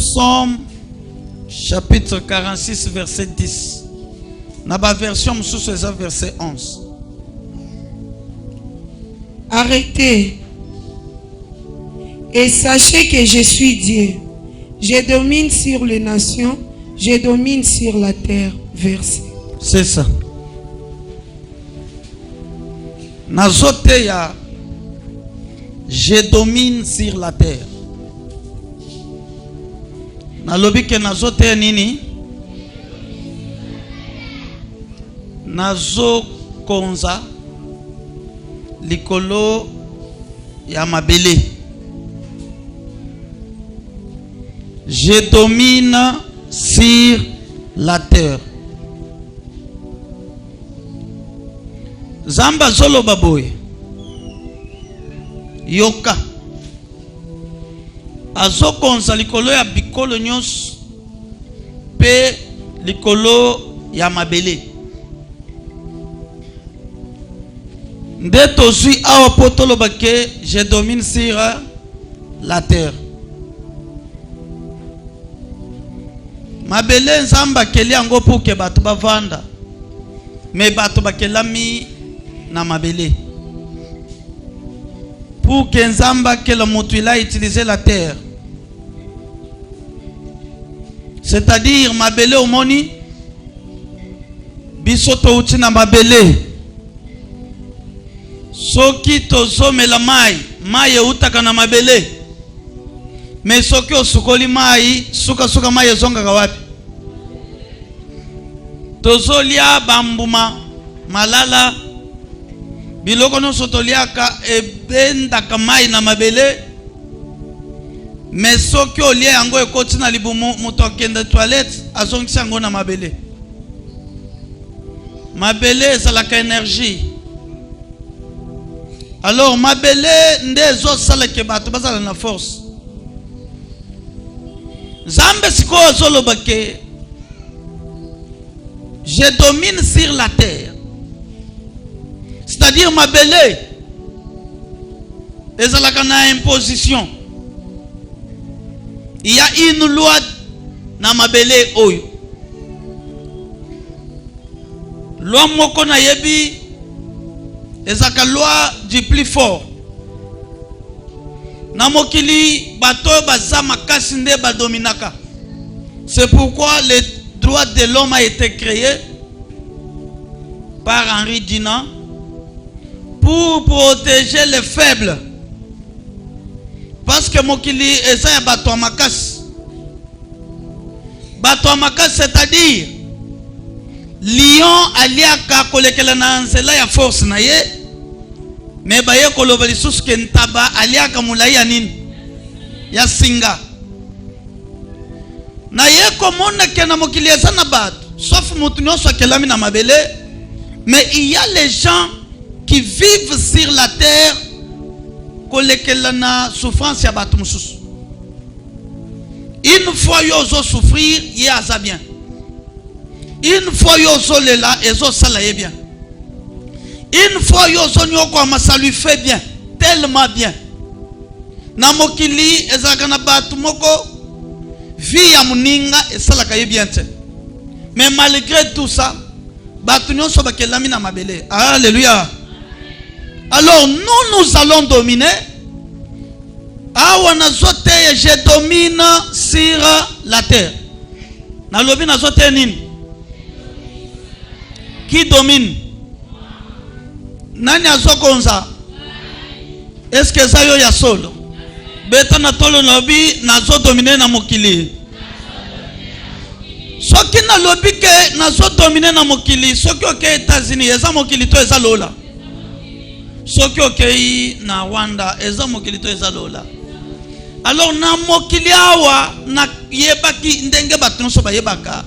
Psaume chapitre 46 verset 10. Dans la version verset 11. Arrêtez et sachez que je suis Dieu. Je domine sur les nations, je domine sur la terre. Verset. C'est ça. Nazoteya, je domine sur la terre. Nalobi ke nazoteya nini? Nazo konza likolo ya mabele. Je domine sur la terre. Zamba zolo baboy. Yoka. Azo konza likolo ya bikolo nyos pe likolo ya mabele. Nde tozui awa potolo bake je domine sur la terre. Mabele nzamba keli yango pour ke bato bavanda. Mais bato bakelami na mabele. Pour que nzamba que le motu il a utilisé la terre. C'est-à-dire mabele au moni bisoto uti na mabele. Soki tozo melamai mai utaka na mabele. Mais soki osukoli mai suka mai zonga wapi? Tozo lia bambuma malala biloko no sotoliaka ebenda kamai na mabele. Mais soki olia yango ekoti na libumu muto akende toilette azongisa yango na mabele. Mabele ezalaka énergie. Alors mabele nde ezosalaka bato bazala na force. Zambe sikoyo azolobake je domine sur la terre. C'est-à-dire mabele ezalaka na imposition. Il y a une loi na mabele oyo. Loi moko na yebi ezaka loi du plus fort. Na mokili bato baza makasi nde badominaka. C'est pourquoi le droit de l'homme a été créé par Henri Dunant pour protéger les faibles. Parce que mokili eza ya bato makasi. Bato makasi c'est-à-dire lion aliaka kolekela na nzela ya force na ye. Mais baye koloba lisusu ke ntaba aliaka mulai ya nini? Ya singa. Na ye komona ke na mokili eza na bato. Sauf mutu nyonso akelami na mabele. Mais il y a les gens qui vivent sur la terre kolekela na souffrance ya bato mususu. Une fois yo zo souffrir, ye aza bien. Une fois yo zo lela, ezo sala ye bien. Une fois yo zo nyoko ama ça lui fait bien, tellement bien. Na mokili ezaka na bato moko vie ya muninga esalaka ye bien te. Mais malgré tout ça, bato nyonso bakelami na mabele. Alléluia. Alors nous allons dominer. Awa nazote je domine sur la terre. Nalobi nazote nini? Qui domine? Nani azokonza? Est-ce que ça yo ya solo? Beta na tolo nabi nazo dominer na mokili. Soki nalobi ke nazo dominer na mokili, soki oke États-Unis, eza mokili to eza lola. Soki oke na Rwanda, eza mokili to eza lola. Alors na mokili awa na yebaki ndenge bato nyonso bayebaka.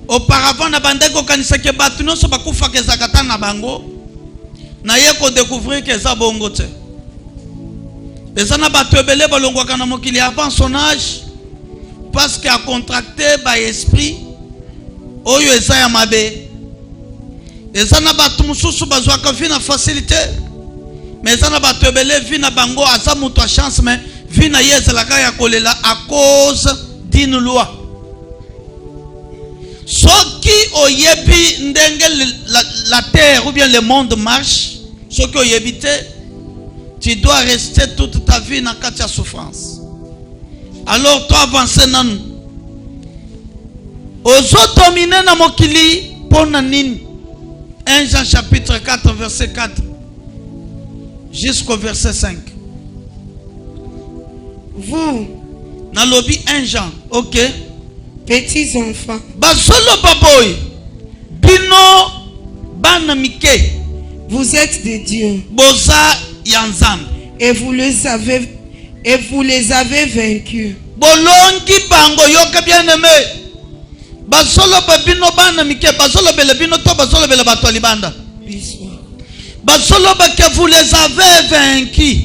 Auparavant na bandeko kanisa ke bato nyonso bakufa ke zakata na bango. Na ye ko découvrir que eza bongo te. Eza na bato ebele balongwaka na mokili avant son âge parce qu'il a contracté ba esprit oyo eza ya mabe. Eza na bato mususu bazwaka vi na facilité. Mais eza na bato ebele vi na bango aza mutu a chance mais vie na ye la ya kolela à cause d'une loi. Soki oyebi ndenge la terre ou bien le monde marche, soki oyebi te, tu dois rester toute ta vie dans la souffrance. Alors toi avancer nan. Ozo dominer na mokili pona nini. 1 Jean chapitre 4 verset 4 jusqu'au verset 5. Vous, Na lobi 1 Jean, ok. petits enfants, Basolo baboy. Bino bana mike. vous êtes des dieux Boza yanzam. et vous les avez vaincus. Bolongi bango yoka bien aimé. Basolo babino bana mike. Basolo bele bino to basolo bele bato libanda. Basolo que vous les avez vaincus.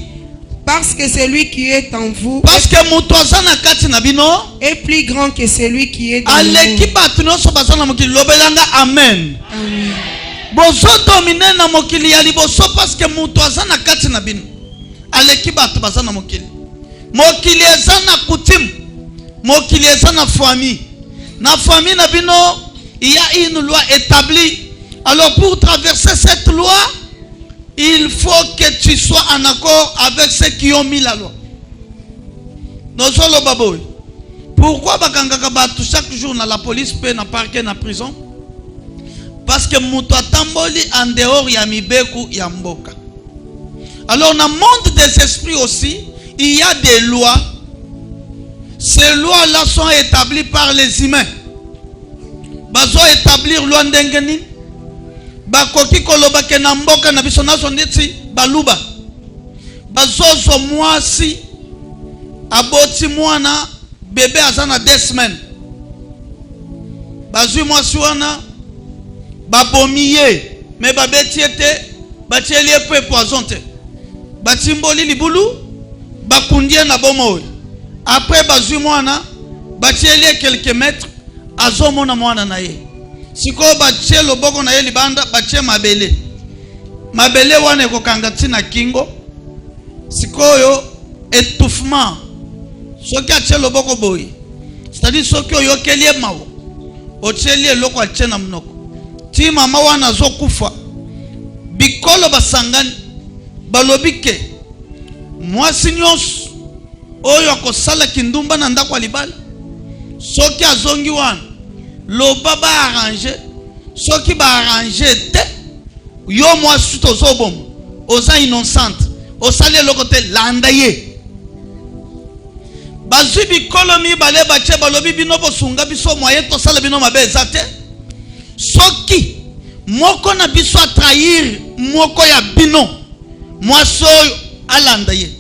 Parce que celui qui est en vous Parce que mutoazana kati na bino est plus grand que celui qui est dans aleki le monde. bato nyonso baza na mokili lobelanga amen. Amen. Bozo domine na mokili ya liboso parce que mutu aza na kati na bino aleki bato baza na mokili. Mokili eza na coutume, mokili eza na famille. Na famille na bino il y a une loi établie. Alors pour traverser cette loi, il faut que tu sois en accord avec ceux qui ont mis la loi. Nozolo baboy. Pourquoi bakangaka bato chaque jour na la police pe na parquet na prison? Parce que mutu atamboli en dehors ya mibeku ya mboka. Alors dans le monde des esprits aussi, il y a des lois. Ces lois-là sont établies par les humains. Bazo établir loi ndengeni. Bakoki koloba ke na mboka na biso naso ndeti baluba. Bazozo mwasi aboti mwana bébé azana 2 semaines. Bazui mwasi wana babomiye me babeti ete batieli pe poison te. Batimboli libulu bakundie na bomo. Après bazui mwana batieli quelques mètres azomona mwana na ye. Siko batie loboko na ye libanda batie mabele. Mabele wana ekokanga tina kingo. Sikoyo étouffement. Soki atie loboko boy. C'est-à-dire soki oyokelie mawo. Otieli eloko atie na mnoko. Ti mama wana zokufa. Bikolo basangani balobike. Mwasi nyonso oyo akosala kindumba na ndako libala. Soki azongi wana loba ba arranger, soki ba arranger te yo mwasi tozobom oza innocente osali eloko te landa ye. Bazwi bikolo mibale bache balobi bino bosunga biso moye tosala bino mabe eza te. Soki moko na biso atrahir moko ya bino mwasi oyo alanda ye.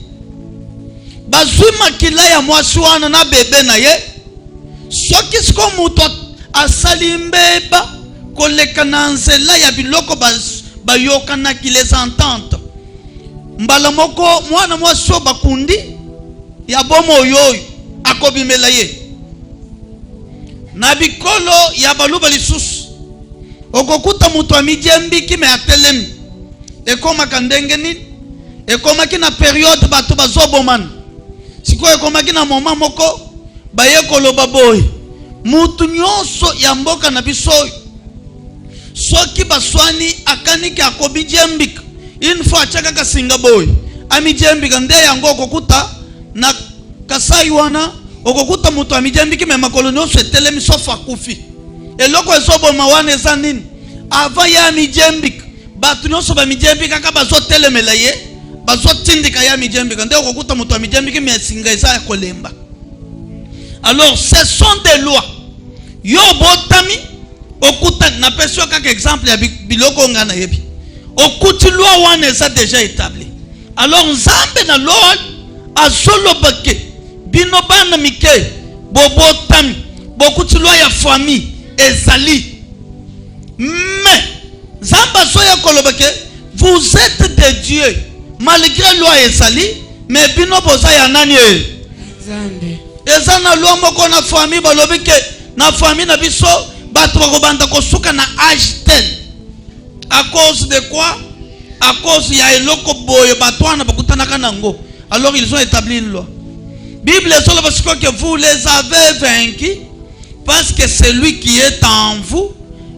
Bazwi makila ya mwasi wana na bebe na ye. Soki siko mutu asali mbeba koleka na nzela ya biloko bayokanaki les ententes. Mbala moko mwana mwasi oyo bakundi ya bomo oyo akobimela ye. Na bikolo ya baluba lisusu okokuta mutu amijembiki me atelemi. Ekomaka ndenge nini? Ekomaki na periode bato bazobomana. Siko ekomaki na moma moko baye koloba boy. Mutu nyonso ya mboka na biso soki baswani akaniki akobijembika une fois achaka kasinga boy amijembika nde yango okokuta na Kasai wana okokuta mutu amijembiki me makolo nyonso etelemi sauf akufi. Eloko ezoboma wana eza nini? Avant ya amijembika batu nyonso bamijembika kaka bazotelemela ye bazotindika ya amijembika nde okokuta mutu amijembiki me singa eza ya kolemba. Alors ce sont des lois. Yo botami okuta na pesio kaka exemple ya biloko ngana yebi. Okuti loi wana eza déjà établi. Alors nzambe na loi azolobake bino bana mike bobotami bokuti loi ya famille ezali. Mais nzambe soya kolobake vous êtes des dieux malgré loi ezali mais bino boza ya nani e? Nzambe. Eza na loi moko na famille balobike na famille na biso bato bakobanda kosuka na âge tel. À cause de quoi? À cause ya eloko boye bato wana bakutanaka nango. Alors ils ont établi une loi. Bible est parce que vous les avez vaincus, parce que celui qui est en vous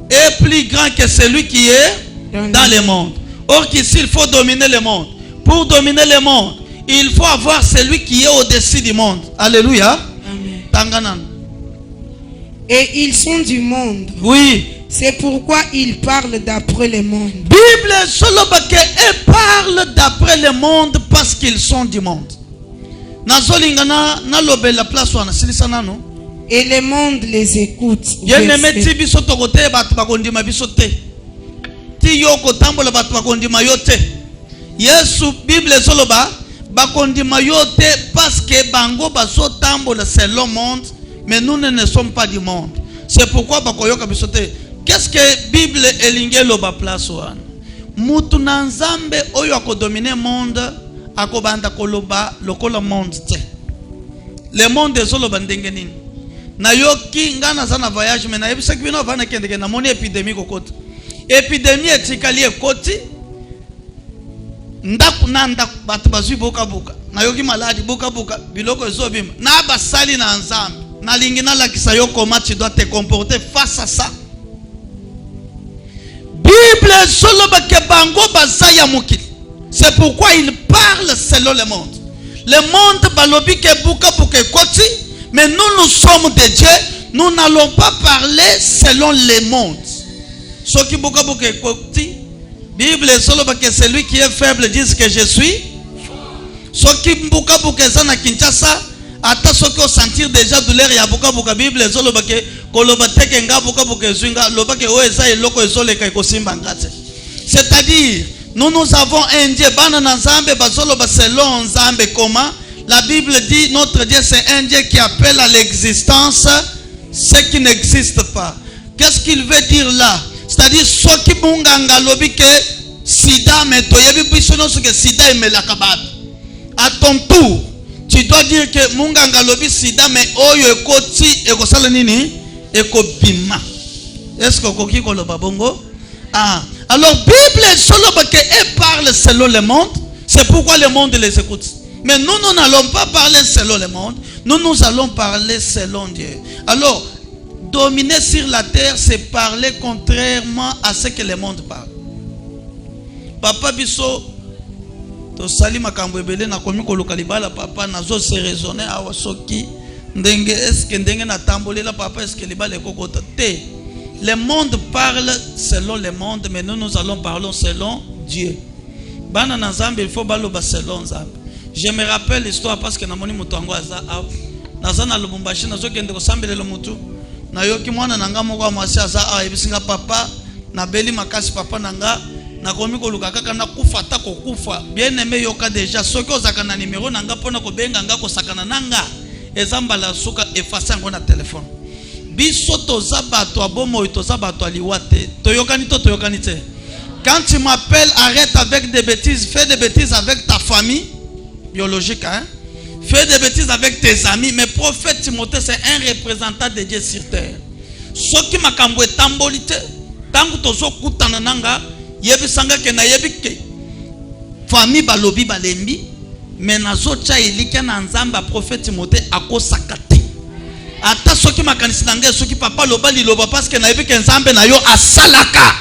est plus grand que celui qui est dans le monde. Or qu'ici, il faut dominer le monde. Pour dominer le monde, il faut avoir celui qui est au-dessus du monde. Alléluia. Amen. Et ils sont du monde. Oui. C'est pourquoi ils parlent d'après le monde. Bible solo et parle d'après le monde parce qu'ils sont du monde. Et le monde les écoute. Yesu Bible solo bakondima yote parce que bango baso tambola selon le monde, mais nous ne sommes pas du monde. C'est pourquoi bakoyoka bisote. Qu'est-ce que Bible elinge loba place wana? Mutu na nzambe oyo akodomine monde akobanda koloba lokola monde te. Le monde ezoloba ndenge nini? Na yoki ngana za na voyage mais na yebisa kibino vana kendeke na moni epidemie kokota. Epidemie etikali ekoti ndaku na ndaku batu bazwi boka boka. Na yoki maladi boka boka biloko ezobima. Na basali na nzambe. Na lingi na lakisa yo comment tu dois te comporter face à ça. Bible solo bango bazaya mukili. C'est pourquoi il parle selon le monde. Le monde balobi ke buka buka koti, mais nous sommes de Dieu, nous n'allons pas parler selon le monde. Ce qui buka buka koti, Bible solo que celui qui est faible dit que je suis. Ce qui buka buka zana Kinshasa, ata soki o sentir déjà douleur ya buka buka Bible solo que koloba teke nga buka buka zwinga loba ke o eza eloko ezoleka ikosimba ngate. C'est-à-dire nous avons un Dieu banana nzambe bazolo ba selon nzambe comment la Bible dit notre Dieu c'est un Dieu qui appelle à l'existence ce qui n'existe pas. Qu'est-ce qu'il veut dire là? C'est-à-dire soki munganga lobi ke sida meto yebi bisono ce que sida emelaka bato. À ton tour tu dois dire que munganga lobi sida mais oyo ekoti ekosala nini ekobima. Est-ce que koki koloba bongo? Ah, alors Bible solo et parle selon le monde, c'est pourquoi le monde les écoute. Mais nous n'allons pas parler selon le monde, nous allons parler selon Dieu. Alors dominer sur la terre, c'est parler contrairement à ce que le monde parle. Papa biso to sali makambo ebele na komi koluka libala papa nazo se raisonner awa soki ndenge est-ce que ndenge na tambolela papa est-ce que libala ekokota te. Le monde parle selon le monde, mais nous allons parler selon Dieu. Bana na nzambe il faut baloba selon nzambe. Je me rappelle l'histoire parce que namoni mutu wangu aza hapo. Naza na Lubumbashi nazo kende ko sambelelo mutu. Na yoki mwana nanga moko mwasi aza ebisinga papa na beli makasi papa nanga na komi ko luka kaka na kufa ta ko kufa. Bien aimé yoka déjà soki ozaka na numéro nanga pona ko benga nga ko sakana nanga. Ezamba la suka effacer ngo na téléphone. Biso toza bato abomo toza bato aliwate toyokani to toyokani te. Quand tu m'appelles, arrête avec des bêtises, fais des bêtises avec ta famille biologique hein. Fais des bêtises avec tes amis, mais prophète Timothée c'est un représentant de Dieu sur terre. Soki makambo etambolite tangu tozo kutana nanga yebisanga ke na yebike famille balobi balembi mais nazo cha ilika na nzamba prophète Timothée akosakate. Ata soki makanisi nange soki papa loba liloba parce que na yebi ke nzambe na yo asalaka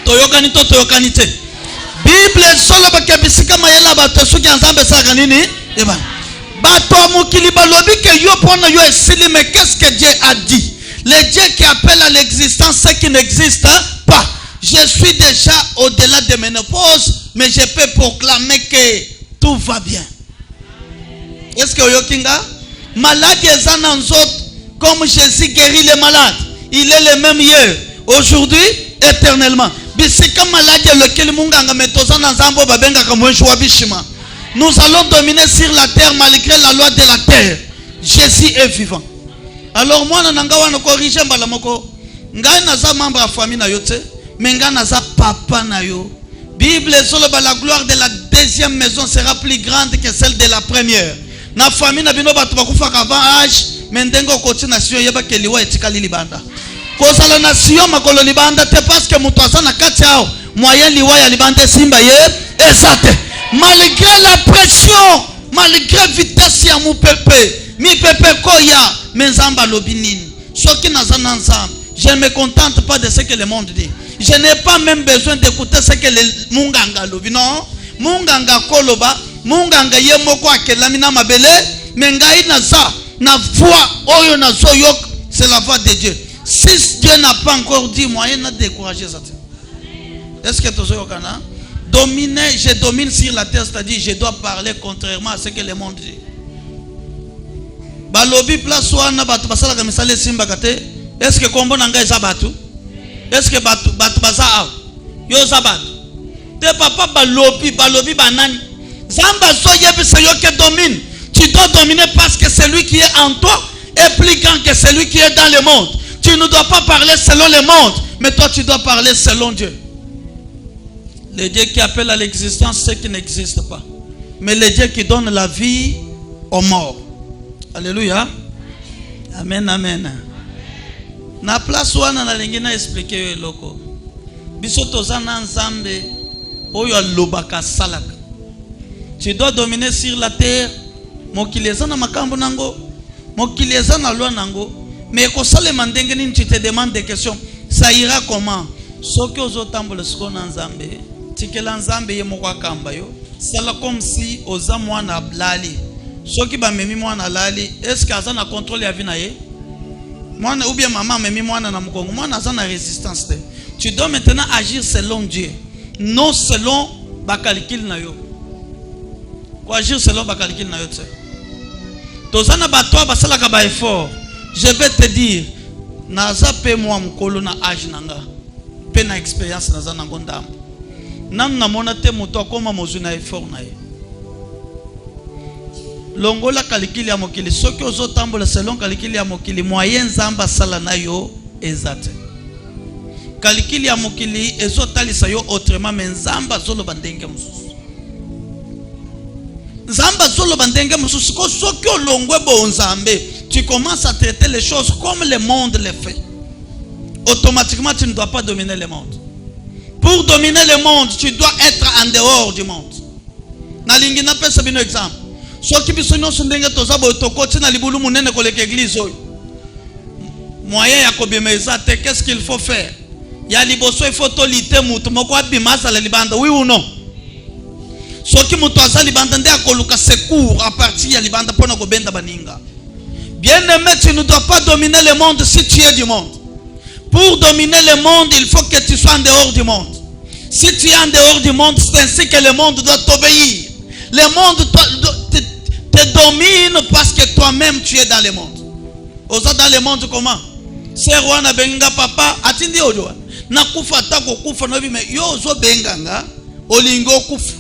toyokani to toyokani te. Bible solo ba kebisika mayela bato soki nzambe saka nini eba bato mokili balobi ke yo pona yo esili. Mais qu'est-ce que Dieu a dit? Le Dieu qui appelle à l'existence ce qui n'existe pas. Je suis déjà au-delà de ménopause, mais je peux proclamer que tout va bien. Est-ce que oyokinga malade ezana nzoto comme Jésus guérit les malades, il est le même hier, aujourd'hui, éternellement. Bisika malade lequel munganga metozana nzambo babenga comme joie bishima. Nous allons dominer sur la terre malgré la loi de la terre. Jésus est vivant. Alors moi nanga wana corriger mbala moko ngai naza membre de famille na yo te mais ngai naza papa na yo. Bible solo la gloire de la deuxième maison sera plus grande que celle de la première. Na famille na bino batu bakufa avant âge mais ndengo koti nation yeba ke liwa etikali libanda. Kozala nation makolo libanda te parce que mutu asa na kati yao moyen liwa ya libanda simba ye ezate. Malgré la pression, malgré vitesse ya mupepe mipepe koya menzamba lobinini soki nazana nzambe. Je ne me contente pas de ce que le monde dit. Je n'ai pas même besoin d'écouter ce que le munganga lobi. Non, munganga koloba, munganga yemoko akelamina mabele, mengai naza na voix oyo na zoyok, c'est la voix de Dieu. Si Dieu n'a pas encore dit moyen de décourager ça. Est-ce que tu as dominer, je domine sur la terre, c'est-à-dire je dois parler contrairement à ce que le monde dit. Balobi place wana batu basala ka misale simba kate. Est-ce que kombo nanga eza batu? Est-ce que batu baza aw? Yo za batu. Te papa balobi banani. Zamba so yebisa yo ke domine. Tu dois dominer parce que celui qui est en toi est plus grand que celui qui est dans le monde. Tu ne dois pas parler selon le monde, mais toi tu dois parler selon Dieu. Le Dieu qui appelle à l'existence ce qui n'existe pas. Mais le Dieu qui donne la vie aux morts. Alléluia. Amen, amen. Na place wana na lingi na expliquer loko. Biso tozana nzambe oyo alobaka salaka. Tu dois dominer sur la terre. Mokili eza na makambo nango. Mokili eza na loi nango. Mais kosalema ndenge nini tu te demandes des questions. Ça ira comment? Soki ozotambola siko na nzambe. Tikela nzambe ye moko akamba yo. Sala comme si oza mwana lali. Soki ba memi mwana lali, est-ce que aza na contrôle ya vie na ye? Mwana ou bien maman memi mwana na mukongo, mwana aza na résistance te. Tu dois maintenant agir selon Dieu, non selon ba calcul na yo. Ko agir selon ba calcul na yo te. Tozana ba toi ba sala ka ba effort. Je vais te dire, naza pe moi mukolo na âge nanga. Pe na expérience naza na ngondam. Nan na mona te moto akoma mozu na effort na ye. Longola calcul ya mokili soki ozotambola selon calcul ya mokili moyen nzamba sala na yo ezate. Calcul ya mokili ezotalisa yo autrement mais nzamba zoloba ndenge mususu. Nzamba zoloba ndenge mususu ko soki olongwe bo nzambe, tu commences à traiter les choses comme le monde les fait. Automatiquement tu ne dois pas dominer le monde. Pour dominer le monde, tu dois être en dehors du monde. Nalingi na pesa bino exemple. Soki biso nyonso ndenge tozabo tokoti na libulu munene koleka église oyo. Moyen ya kobimeza te, qu'est-ce qu'il faut faire? Ya liboso il faut tolite mutu moko abimasa la libanda, oui ou non? Soki mutu aza libanda nde akoluka secours à partir ya libanda pona kobenda baninga. Bien-aimé, tu ne dois pas dominer le monde si tu es du monde. Pour dominer le monde, il faut que tu sois en dehors du monde. Si tu es en dehors du monde, c'est ainsi que le monde doit t'obéir. Le monde te domine parce que toi-même tu es dans le monde. Oza dans le monde comment? C'est roi na benga papa atindi ojo. Na kufa tako kufa no bi me yo zo benganga olingo kufa.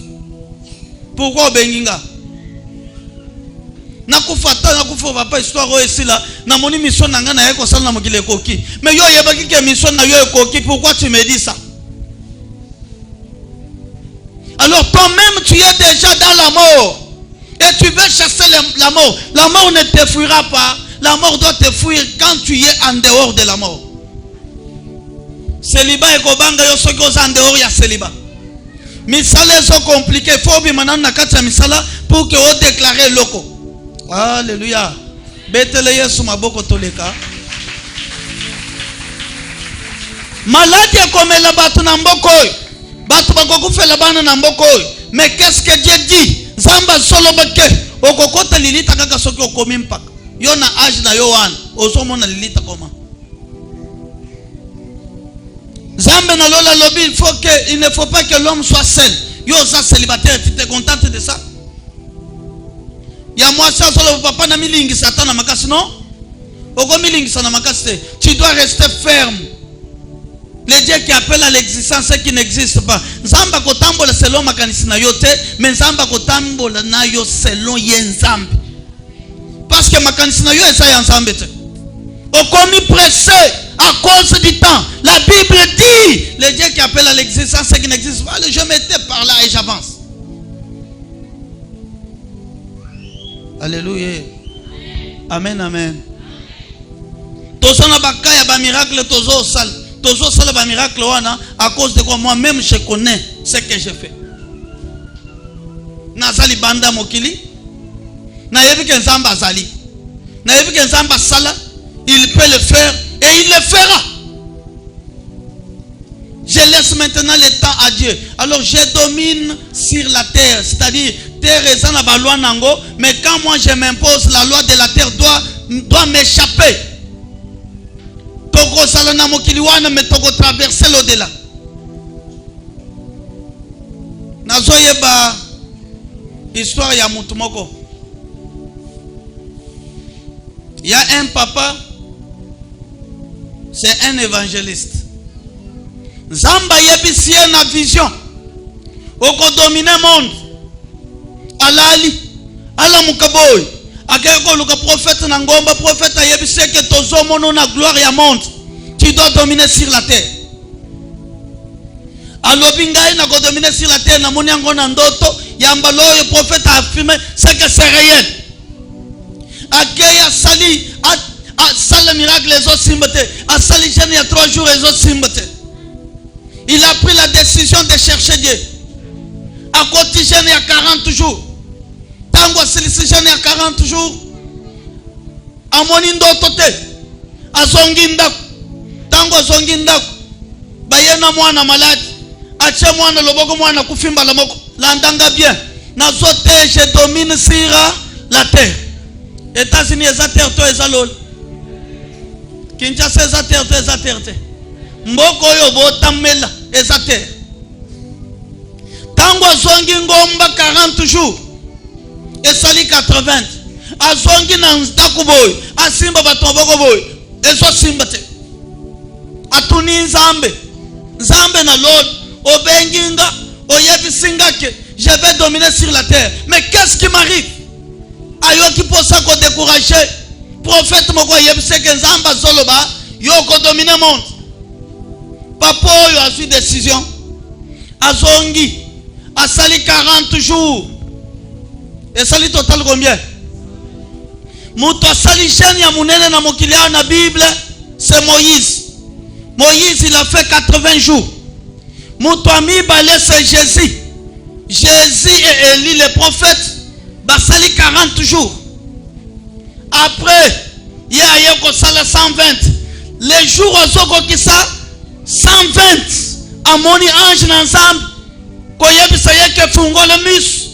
Pourquoi benginga? Na kufa papa histoire o esila na moni mission nanga na yeko sala na mokile koki. Mais yo yebaki ke mission na yo koki, pourquoi tu me dis ça? Alors toi-même tu es déjà dans la mort. Et tu veux chasser la mort. La mort ne te fuira pas. La mort doit te fuir quand tu es en dehors de la mort. Célibat et kobanga yo soki oza en dehors ya célibat. Misala so compliqué. Faut bi manana na kati ya misala pour que o déclarer loko. Alléluia. Betele Yesu maboko toleka. Maladi ekomela batu na mboko. Batu bakokufela bana na mboko. Mais qu'est-ce que Dieu dit? Zamba solo bake okokota lilita kaka soki okomi mpaka. Yo na âge na yo wana ozomona lilita koma. Zamba na lola lobi il ne faut pas que l'homme soit seul. Yo za célibataire, tu te contentes de ça? Ya moi ça solo papa na milingi satana makasi non? Oko milingi sana makasi te. Tu dois rester ferme. Le Dieu qui appelle à l'existence ce qui n'existe pas. Nzamba kotambola selon makanisi na yo te, mais nzamba kotambola na yo selon ye nzambe. Parce que makanisi na yo esa ya nzambe te. Okomi pressé à cause du temps. La Bible dit, le Dieu qui appelle à l'existence ce qui n'existe pas, je m'étais par là et j'avance. Alléluia. Amen, amen. Tosana bakaya ba miracle tozo sal. Toujours ça le miracle à cause de quoi moi-même je connais ce que je fais. Nazali banda mokili. nayebi ke nzamba azali, nayebi ke nzamba sala, il peut le faire et il le fera. Je laisse maintenant le temps à Dieu. Alors je domine sur la terre, c'est-à-dire terre est dans la loi nango, mais quand moi je m'impose, la loi de la terre doit m'échapper. Toko salana mokiliwana mais toko traverser l'au-delà. Nazoyeba histoire ya mutumoko. Il y a un papa, c'est un évangéliste. Zamba yebisie na vision. Oko dominer monde. Alali. Ala mukaboy. Akeko luka prophète na ngomba prophète yebisie que tozo mono na gloire ya monde. Tu dois dominer sur la terre. Alobinga na ko dominer sur la terre na moni yango na ndoto. Yamba loyo prophète a affirmé c'est que c'est réel. Akeya sali a sali miracle les autres simbote. A sali jeune il y a 3 jours les autres simbote. Il a pris la décision de chercher Dieu. À côté jeune il y a 40 jours. Tango silisi jeune il y a 40 jours. A moni ndoto te. A zongi ndako. Tango zongi ndako. Bayena mwana malade. Ache mwana loboko mwana kufimba la moko. Landanga bien. Na zote je domine sur la terre. États-Unis eza terre to eza lol. Kinshasa eza terre to eza terre te. Mboko yo botamela eza terre. Tango zongi ngomba 40 jours. Esali 80. Azongi na ndako boy. Asimba batomboko boy. Ezo simba te. Atuni nzambe. Nzambe na lol. Obenginga. Oyebisinga ke. Je vais dominer sur la terre. Mais qu'est-ce qui m'arrive? Ayo qui peut ça qu'on décourager. Prophète moko yebise ke nzamba zoloba. Yo ko dominer monde. Papa yo a su décision. Azongi. Asali 40 jours. Et sali total combien? Muto asali jeune ya munene na mokili na Bible. C'est Moïse. Moïse il a fait 80 jours. Muto ami balé c'est Jésus. Jésus et Élie les prophètes. Basali 40 jours. Après, il y a eu 120. Les jours où qui ça 120. Amoni ange ensemble. Koyebisa yeke fungole mus.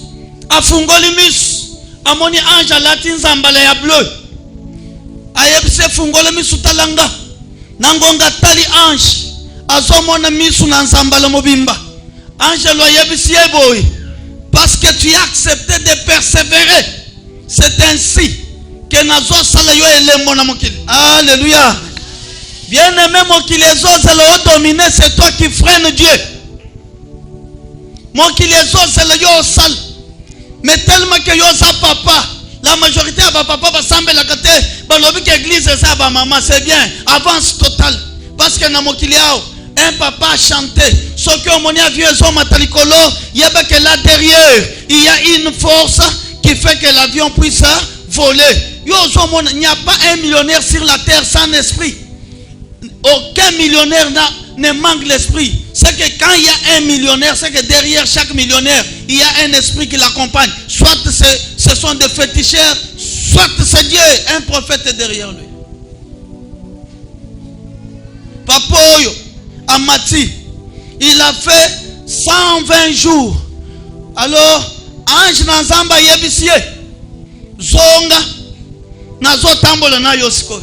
A fungole mus. Amoni ange a latin zambala ya bleu. Ayebise fungole mus talanga. Nangonga tali ange. Azomona misu na nzambala mobimba. Ange lo yebisi boy. Parce que tu as accepté de persévérer. C'est ainsi que nazo sala yo elembo na mokili. Alléluia. Bien-aimé mokili ezo sala yo dominer, c'est toi qui freine Dieu. Mokili ezo sala yo sal. Mais tellement que yo sa papa, la majorité de papa va sembler la kate, ba lobi que église ça ba maman, c'est bien, avance total. Parce que na mokili ao un papa a chanté. Ce que mon vieux homme matalikolo, il y a que là derrière, il y a une force qui fait que l'avion puisse voler. Il n'y a pas un millionnaire sur la terre sans esprit. Aucun millionnaire ne manque l'esprit. C'est que quand il y a un millionnaire, c'est que derrière chaque millionnaire, il y a un esprit qui l'accompagne. Soit ce sont des féticheurs, soit c'est Dieu, un prophète derrière lui. Papa Oyo, Amati, il a fait 120 jours. Alors, ange Nanzamba yebisie, zonga, nazo tambola na yosko.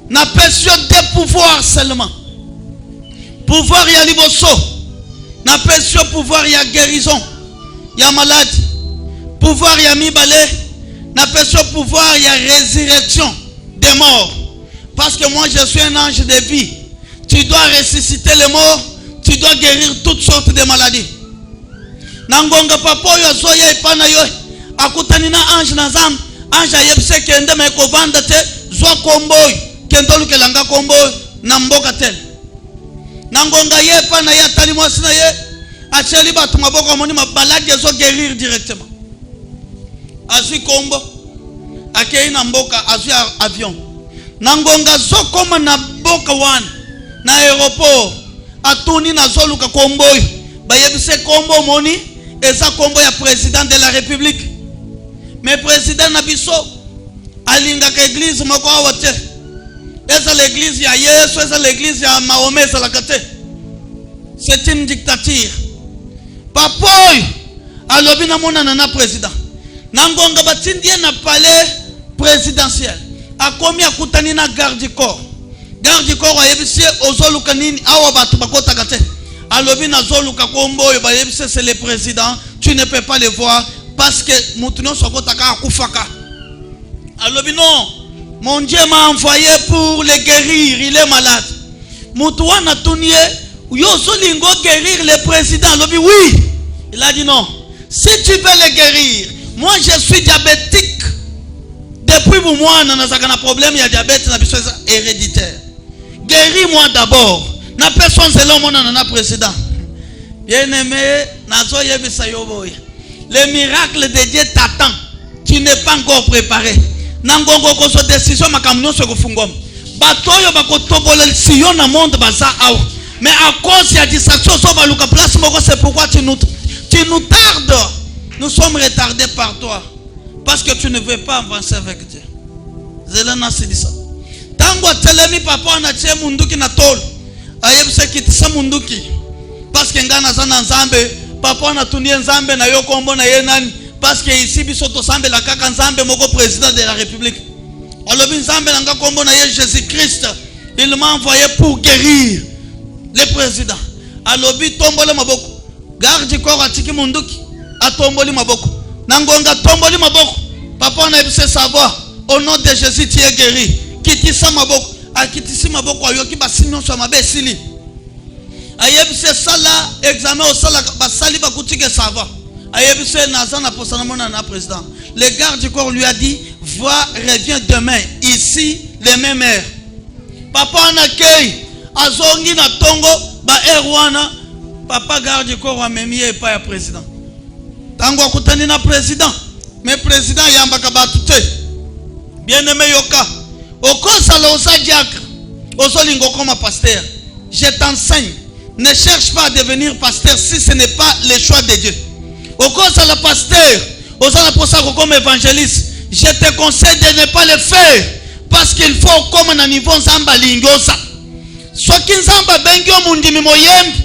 Na pesio de pouvoir seulement. Pouvoir ya liboso. Na pesio pouvoir ya guérison. Ya maladie. Pouvoir ya mibale. Na pesio pouvoir ya résurrection des morts. Parce que moi je suis un ange de vie. Tu dois ressusciter les morts. Tu dois guérir toutes sortes de maladies. Nangonga papa yo zoya ipana yo. Akutani na ange na zam. Ange yebse kende me ko vanda te zo komboy. Kentolu kelanga komboy na mboka tel. Nangonga yepa na ya tali mwasi na ye. Acheli batu maboko moni mabalage zo guérir directement. Azui kombo. Akei na mboka azui avion. Nangonga zo koma na boka wan. Na aéroport. Atuni na zoluka komboy. Bayebise kombo moni. Eza kombo ya président de la République. mais président Nabiso alinga ka église moko awote eza l'église ya Yesu eza l'église ya Mahomet eza la kate. C'est une dictature. Papoy alobi na mona na président nangonga batindie na palais présidentiel akomi akutani na garde du corps ayebisi ozoluka nini awa batu bakotaka te alobi na zoluka kombo oyo bayebisi c'est le président, tu ne peux pas le voir parce que mutu nyonso akotaka akufaka. Alobi non, mon Dieu m'a envoyé pour le guérir, il est malade. Mutu wana tunie yo zolingo guérir le président. Alobi oui, il a dit non, si tu veux le guérir, moi je suis diabétique. Depuis pour moi, on a un problème, il y a diabète, il y a besoin héréditaire. Guéris-moi d'abord. Na personne c'est l'homme, on a président. Bien aimé, le miracle de Dieu t'attend. Tu n'es pas encore préparé. Nangongo koso décision makamno se kufungom. Batoyo bakotobola siyo na monde baza aw. Mais à cause de la distraction, c'est pourquoi tu nous tardes. Nous sommes retardés par toi. Parce que tu ne veux pas avancer avec Dieu. Zelena se dit ça. Tango telemi papa na tie munduki na tol. Ayebse kitisa munduki. Parce que ngana zana nzambe, papa na tunie nzambe na yo kombo na ye nani. Parce que ici biso to sambe la kaka nzambe moko président de la République. Alobi nzambe na nga kombo na ye Jésus-Christ. Il m'a envoyé pour guérir le président. Alobi tombole maboko. Garde du corps atiki munduki. Atomboli maboko. Nangonga tomboli maboko. Papa na ebise savoir au nom de Jésus tu es guéri. Kitisa maboko. Akitisi maboko ayoki basinyo so mabe sili. Ayebise sala examen au sala basali bakutike savoir. Ayebise nazana posana mona na président. Le garde du corps lui a dit va reviens demain ici les mêmes heures. Papa na kei azongi na tongo ba erwana papa garde du corps amemi e pa ya président. Tango akutani na président, mais président yambaka batu te. Bien-aimé yoka, okosa la osa diacre, ozolingo comme pasteur. Je t'enseigne, ne cherche pas à devenir pasteur si ce n'est pas le choix de Dieu. Okosa la pasteur, osa la posa comme évangéliste. Je te conseille de ne pas le faire parce qu'il faut comme un niveau nzamba lingosa. Soki nzamba bengi omundimi moyembi,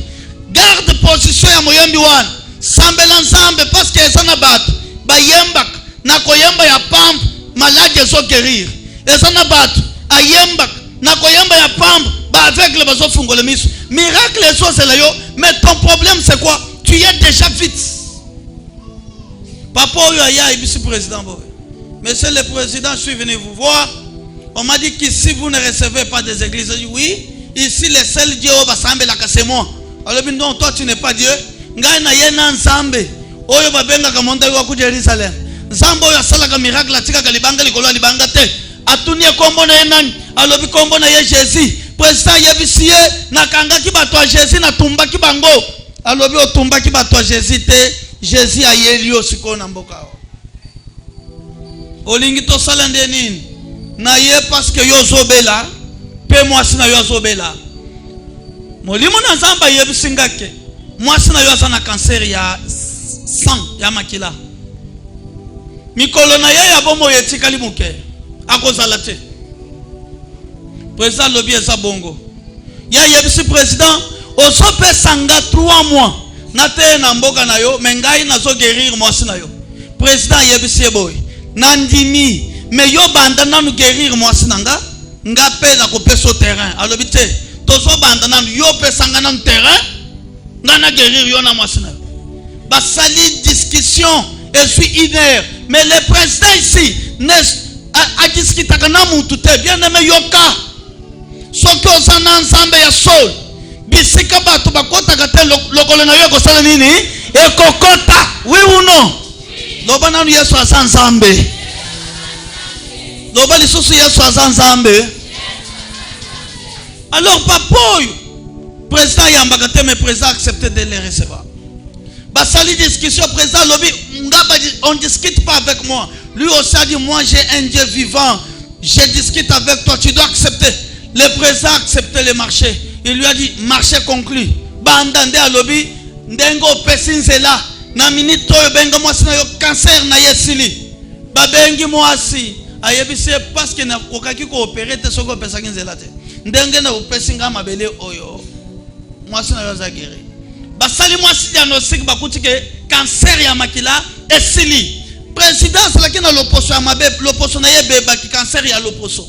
garde position ya moyembi wana. Sambela nzambe parce que ezana batu bayembak na koyemba ya pambe malade ezo guérir. Ezana batu ayembak na koyemba ya pambe ba aveugle bazo fungola miso. Miracle ezo zela yo, mais ton problème c'est quoi? Tu y es déjà vite. Papa oyo aya ibisi président boy. Monsieur le président, je suis venu vous voir. On m'a dit que si vous ne recevez pas des églises, je dis oui, ici le seul Dieu va sambela c'est moi. Alors non, toi tu n'es pas Dieu. Ngai na yena nzambe oyo babenga ka monda yo ku Jerusalem nzambe oyo asala ka miracle atika ka libanga likolo libanga te atunie kombo na yenani alobi kombo na ye Jésus président yebisie na kanga ki bato a Jésus na tumba ki bango alobi o tumba ki bato a Jésus te Jésus ayelio siko na mboka olingi to sala nde nini na ye parce que yo zobela pe moi sina yo zobela molimo na nzamba yebisinga ke moi si na yo asana cancer ya sang ya makila mikolo na ye ya bomo yetikali muke akozala te président lobi eza bongo ya yebisi président osope sanga 3 mois na te na mboka na yo mengai na zo guérir moi si na yo président yebisi boy nandimi me yo banda nanu guérir moi si nanga ngape na kopeso terrain alobi te tozo banda nanu yo pesanga nanu terrain Nana guérir yona masina. Basali discussion et suis une heure. Mais le président ici a discuté kana mutu te bien aimé yoka. Soko sana nzambe ya sol. Bisika batu bakota kate lokolo na yoko sala nini? E kokota. Oui ou non? Loba nanu Yesu asa nzambe. Loba lisusu Yesu asa nzambe. Alors papoyo président Yambagate, mais président accepté de les recevoir. Basali discussion, président Lobby, on ne discute pas avec moi. Lui aussi a dit, moi j'ai un Dieu vivant. Je discute avec toi, tu dois accepter. Le président a accepté le marché. Il lui a dit, marché conclu. Bandande à Lobby, Ndengo Pessinzela, na minute benga moi sina yo cancer na yesili. babengi mwasi ayebise parce que na kokaki ko opérer te soko pesa nzela te ndenge na opesi nga mabele oyo mwasi na yoza guéri basali mwasi diagnostic bakuti ke cancer ya makila esili président la na loposo ya mabe loposo na yebe ba ki cancer ya loposo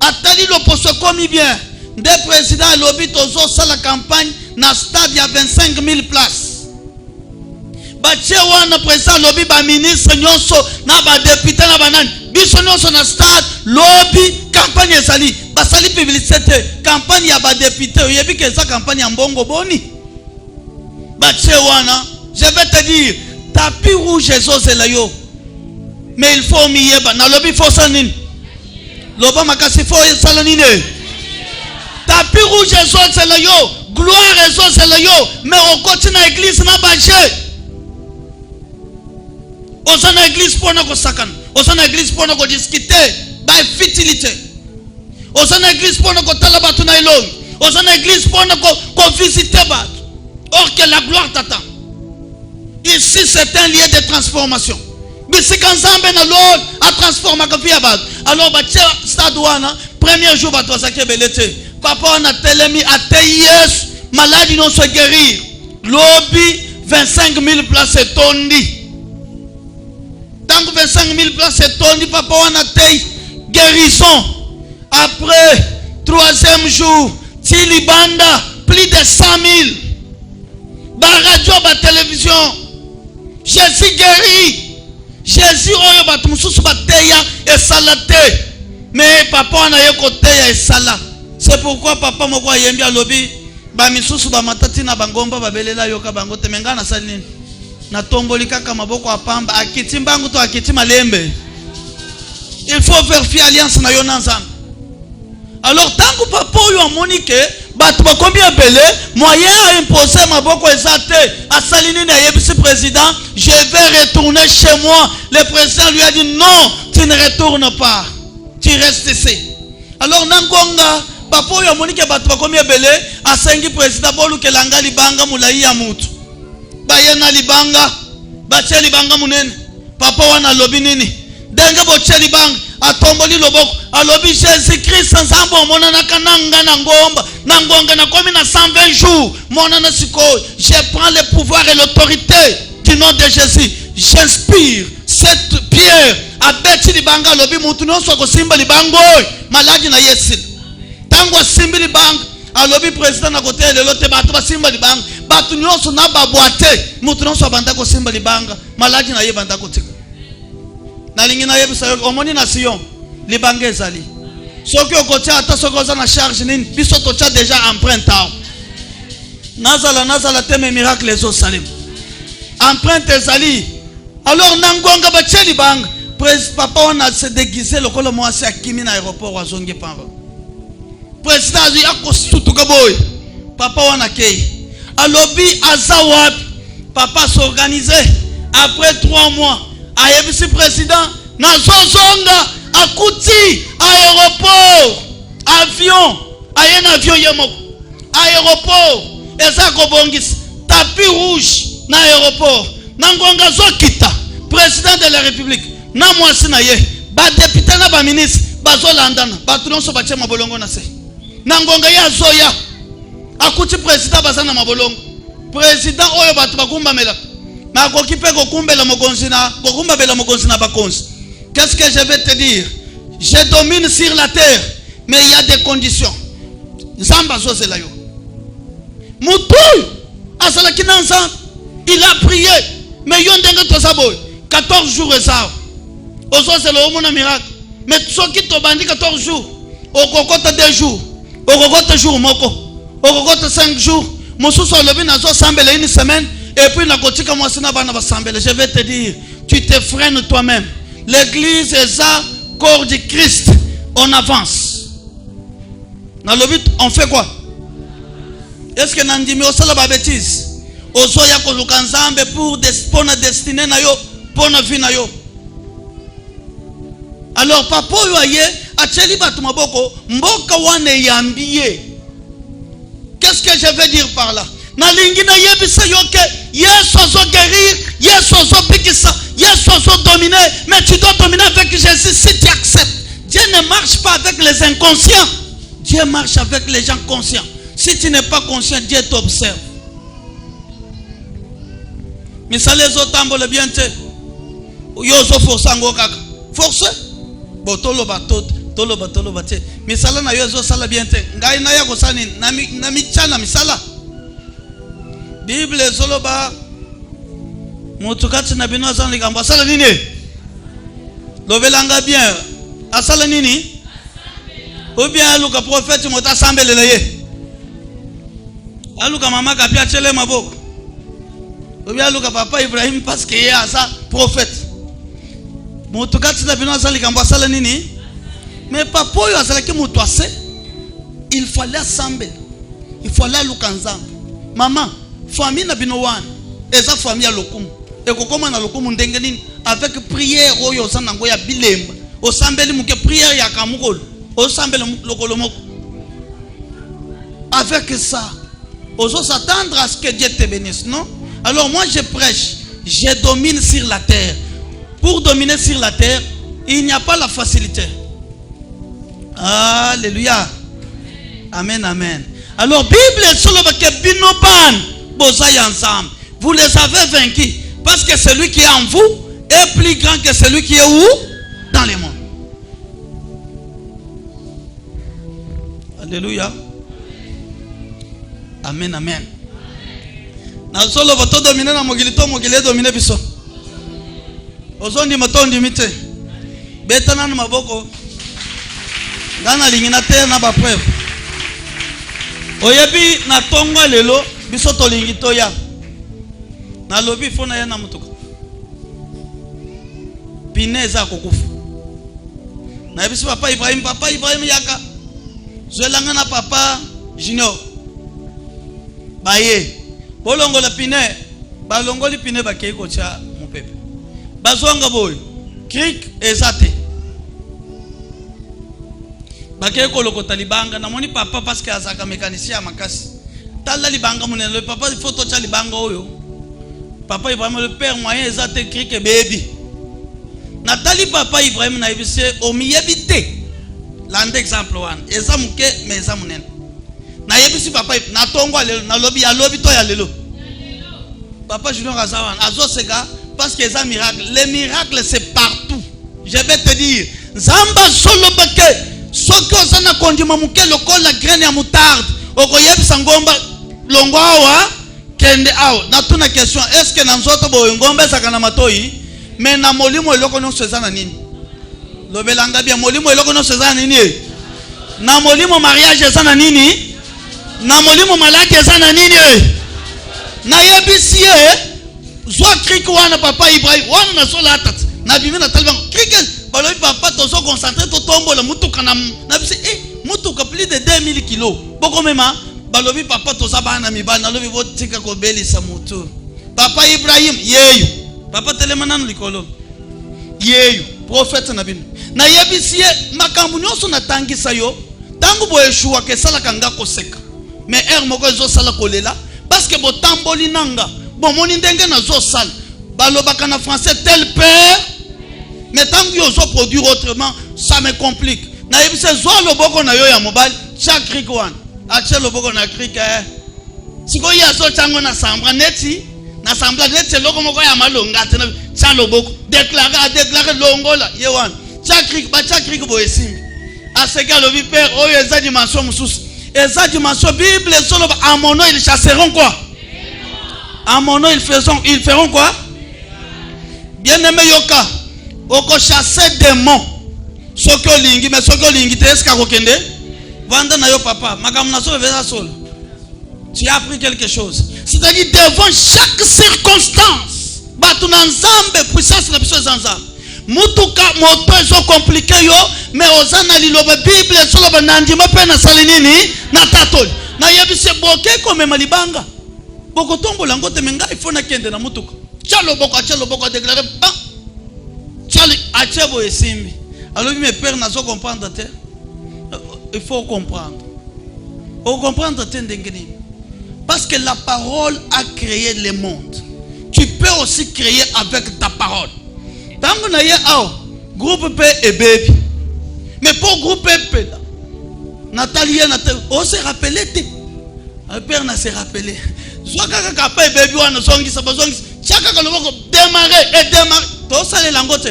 atali loposo komi bien nde président lobi tozo sala campagne na stade ya 25 000 places batie wana président lobi ba ministre nyonso na ba député na banani biso nyonso na stade lobi campagne ezali basali publicité campagne ya ba député oyebi ke za campagne ya mbongo boni batie wana je vais te dire tapis rouge ezozela yo mais il faut miyeba na lobi faut sanini loba makasi faut sala nini tapis rouge ezozela yo gloire ezozela yo mais okoti na église na baje oza na église pona ko sakana oza na église pona ko discuter ba futilité oza na église pona ko tala batu na ilongi oza na église pona ko visiter batu or que la gloire t'attend. Ici c'est un lieu de transformation. Mais c'est quand Zambé na Lord a transformé la vie à base. Alors bah tiens stade wana premier jour bah toi ça qui est belete. Papa on a telemi a yes maladie non se guérir. Lobby 25 000 places et tondi. Tant que 25 000 places et tondi papa on a guérison. Après troisième jour Tilibanda plus de 100 000. Ba radio ba télévision Jésus guérit. Jésus oyo batu mususu bateya esalate. Mais papa na yeko teya esala. C'est pourquoi papa moko ayembi alobi ba misusu ba matati na bangomba babelela yoka bango temenga na salini. Na tomboli kaka maboko apamba akiti mbangu to akiti malembe. Il faut faire fi alliance na yo na nzambe. Alors tant que papa oyo amonike batu bakombi ebele moyen à imposer maboko ezate asalini na yebisi président je vais retourner chez moi. Le président lui a dit non, tu ne retournes pas, tu restes ici. Alors nangonga papa oyo amonike batu bakombi ebele asengi président bolu kelanga libanga mulai ya mutu bayena libanga bache libanga munene papa wana lobi nini denge boche libanga atomboli loboko alobi Jésus Christ nzambo mona nakananga na ngomba na ngonga na komi na 120 jours mona na siko je prends le pouvoir et l'autorité du nom de Jésus j'inspire cette pierre abeti libanga alobi mutu nyonso ko simba libango maladi na yesil tango simbi libanga alobi président na côté lelo te batu ba simba libanga batu nyonso na babwate mutu nyonso banda ko simba libanga maladi na ye banda ko tika na lingi na yebisa yo omoni na Sion libanga ezali soki okotia ata soki oza na charge nini biso totia déjà empreinte awa nazala te me miracle ezosalema empreinte ezali alors nangonga batie libanga papa wana se déguisé lokolo mwasi akimi na aéroport azongi pamba président azwi akosutuka boy papa wana kei alobi aza wapi papa s'organiser après 3 mois ayebisi président nazozonga akuti aéroport avion ayena avion yemoko aéroport eza kobongisa tapis rouge na aéroport nangonga zokita président de la république na mwasi na ye ba député na ba ministre bazolandana batu nyonso batie mabolongo na se nangonga ya zoya akuti président bazana mabolongo président oyo batu bakumba melaka na kokipe kokumbela mokonzi na kokumba bela mokonzi na bakonzi. Qu'est-ce que je vais te dire? Je domine sur la terre, mais il y a des conditions. Zamba zozela yo. Mutu asala kinanza, il a prié, mais yon denga to saboy 14 jours ezao. Ozo c'est le mona miracle. Mais soki to bandi 14 jours, okokota 2 jours, okokota jour moko, okokota 5 jours, mosusu lobi nazo sambela une semaine. Et puis la kotika mwasina bana basambele. Je vais te dire, tu te freines toi-même. L'église est ça, corps du Christ. On avance. Dans le but, on fait quoi? Est-ce que nandimi osala ba bêtise? Ozoya ko lukanzambe pour la destinée na yo, pour la vie na yo. Alors papa yo aye acheli batu maboko mboka wane yambiye. Qu'est-ce que je veux dire par là? na lingi na yebisa yoke Yesu azo guérir, Yesu azo bikisa, Yesu azo dominer, mais tu dois dominer avec Jésus si tu acceptes. Dieu ne marche pas avec les inconscients. Dieu marche avec les gens conscients. Si tu n'es pas conscient, Dieu t'observe. Mais ça les autres tamboles bien te. Yo zo force ngo kaka. Force? Bo toloba te. Mais ça là na yo zo sala bien te. Ngai na ya ko sani na mi chana misala. Bible zoloba mutukati na bino azan likambo asala nini? Lobelanga bien. Asala nini? Ou bien aluka prophète mota sambelela ye. Aluka mama kapia chele maboko. Ou bien aluka papa Ibrahim parce que ye asa prophète. Mutukati na bino azan likambo asala nini? Mais papa yo asala ki mutu ase. Il fallait assembler. Il fallait aluka nzambe. Maman, famille na bino wana eza famille ya lokumu ekokoma na lokumu ndenge nini avec prière oyo sana ngo ya bilemba osambeli muke prière ya kamukolo osambeli lokolo moko avec ça oso s'attendre à ce que Dieu te bénisse, non? Alors moi je prêche, je domine sur la terre. Pour dominer sur la terre, il n'y a pas la facilité. Alléluia. Amen, amen. Alors Bible solo ke binoban bozay ensemble. Vous les avez vaincus parce que celui qui est en vous est plus grand que celui qui est où? Dans le monde. Alléluia. Amen, amen. Na solo bato dominer na mogilito mogile dominer biso. Ozondi matondi mite. Betana na maboko. Ngana lingina te na ba preuve. Oyebi na tongo lelo biso tolingi toya. Na lobi fona ya na mutuka. Pineza kokufu. Na biso papa Ibrahim yaka. Zwelanga na papa Junior. Baye. Bolongo la pine. Balongoli pine bakei kocha mupepe. Bazonga boy. Krik ezate. Bakei kolokota libanga na moni papa parce que azaka mécanicien makasi. Tala libanga monene le papa il faut tocha libanga oyo. Papa Ibrahim le père moyen ezate krik baby. Natali papa Ibrahim na ebise omiyebite. L'un exemple one. Eza muke mais eza munene. Na yebisi papa na tongo lelo na lobi ya lobi to ya lelo. Papa Junior Azawan azo sega parce que eza miracle. Les miracles c'est partout. Je vais te dire, Zamba solo bake soko zana kondima muke lokola graine ya moutarde. Okoyebisa ngomba longo awa kende awa. Na tuna question, est-ce que na nzoto bo ngombe sakana matoi mais na molimo eloko no sezana nini? Lobelanga bien molimo eloko no sezana nini? Na molimo mariage ezana nini? Na molimo malaki ezana nini? Na yebisi zwa krik wana papa Ibrahim wana na sola atat. Na bimi na talibang krik balobi papa tozo concentré to tombola mutuka na bisi mutuka plus de 2000 kilos. Boko mema balobi papa toza bana mibana lobi botika ko belisa mutu. Papa Ibrahim yeyo. Papa telemana likolo. Yeyo prophète na bino. Na yebisi makambu nyonso na tangisa yo tangu bo Yeshua ke sala kanga koseka. Mais moko zo sala kolela parce que bo tamboli nanga bo moni ndenge na zo sala balobaka na français tel père mais tangu yo zo produire autrement ça me complique. Na yebisi zo loboko na yo ya mobile chaque krik one ache loboko na krik siko ya zo chango na sambra neti na sambla neti loko moko ya malonga tena cha loboko déclarer longola ye one chaque krik bo esimbi aseka lobi père oyo eza dimension mususu. Eza dimension Bible solo à mon nom ils chasseront quoi? À mon nom ils feront quoi? Bien aimé yoka oko chasser démon soko lingi mais soko lingi te eska kokende vanda na yo papa makam na solo veza solo. Tu as appris quelque chose, c'est-à-dire devant chaque circonstance batu na nzambe puissance na biso nzambe mutuka moto ezo compliqué yo mais ozana liloba Bible solo banandima pe na salinini na tatoli na yebise boke komema libanga boko tombola ngote menga ifona kende na mutuka chalo boko déclarer ba chali achebo esimbi. Alors mes pères nazo comprendre te il faut comprendre te ndengeni Parce que la parole a créé le monde. Tu peux aussi créer avec ta parole. Tant que nous groupe P et baby. Mais pour groupe P, Nathalie, on s'est rappelé. Le père n'a s'est rappelé. Soit quand baby on a songi ça besoin. Chaque fois que démarrer et démarrer. Tout ça les langotes.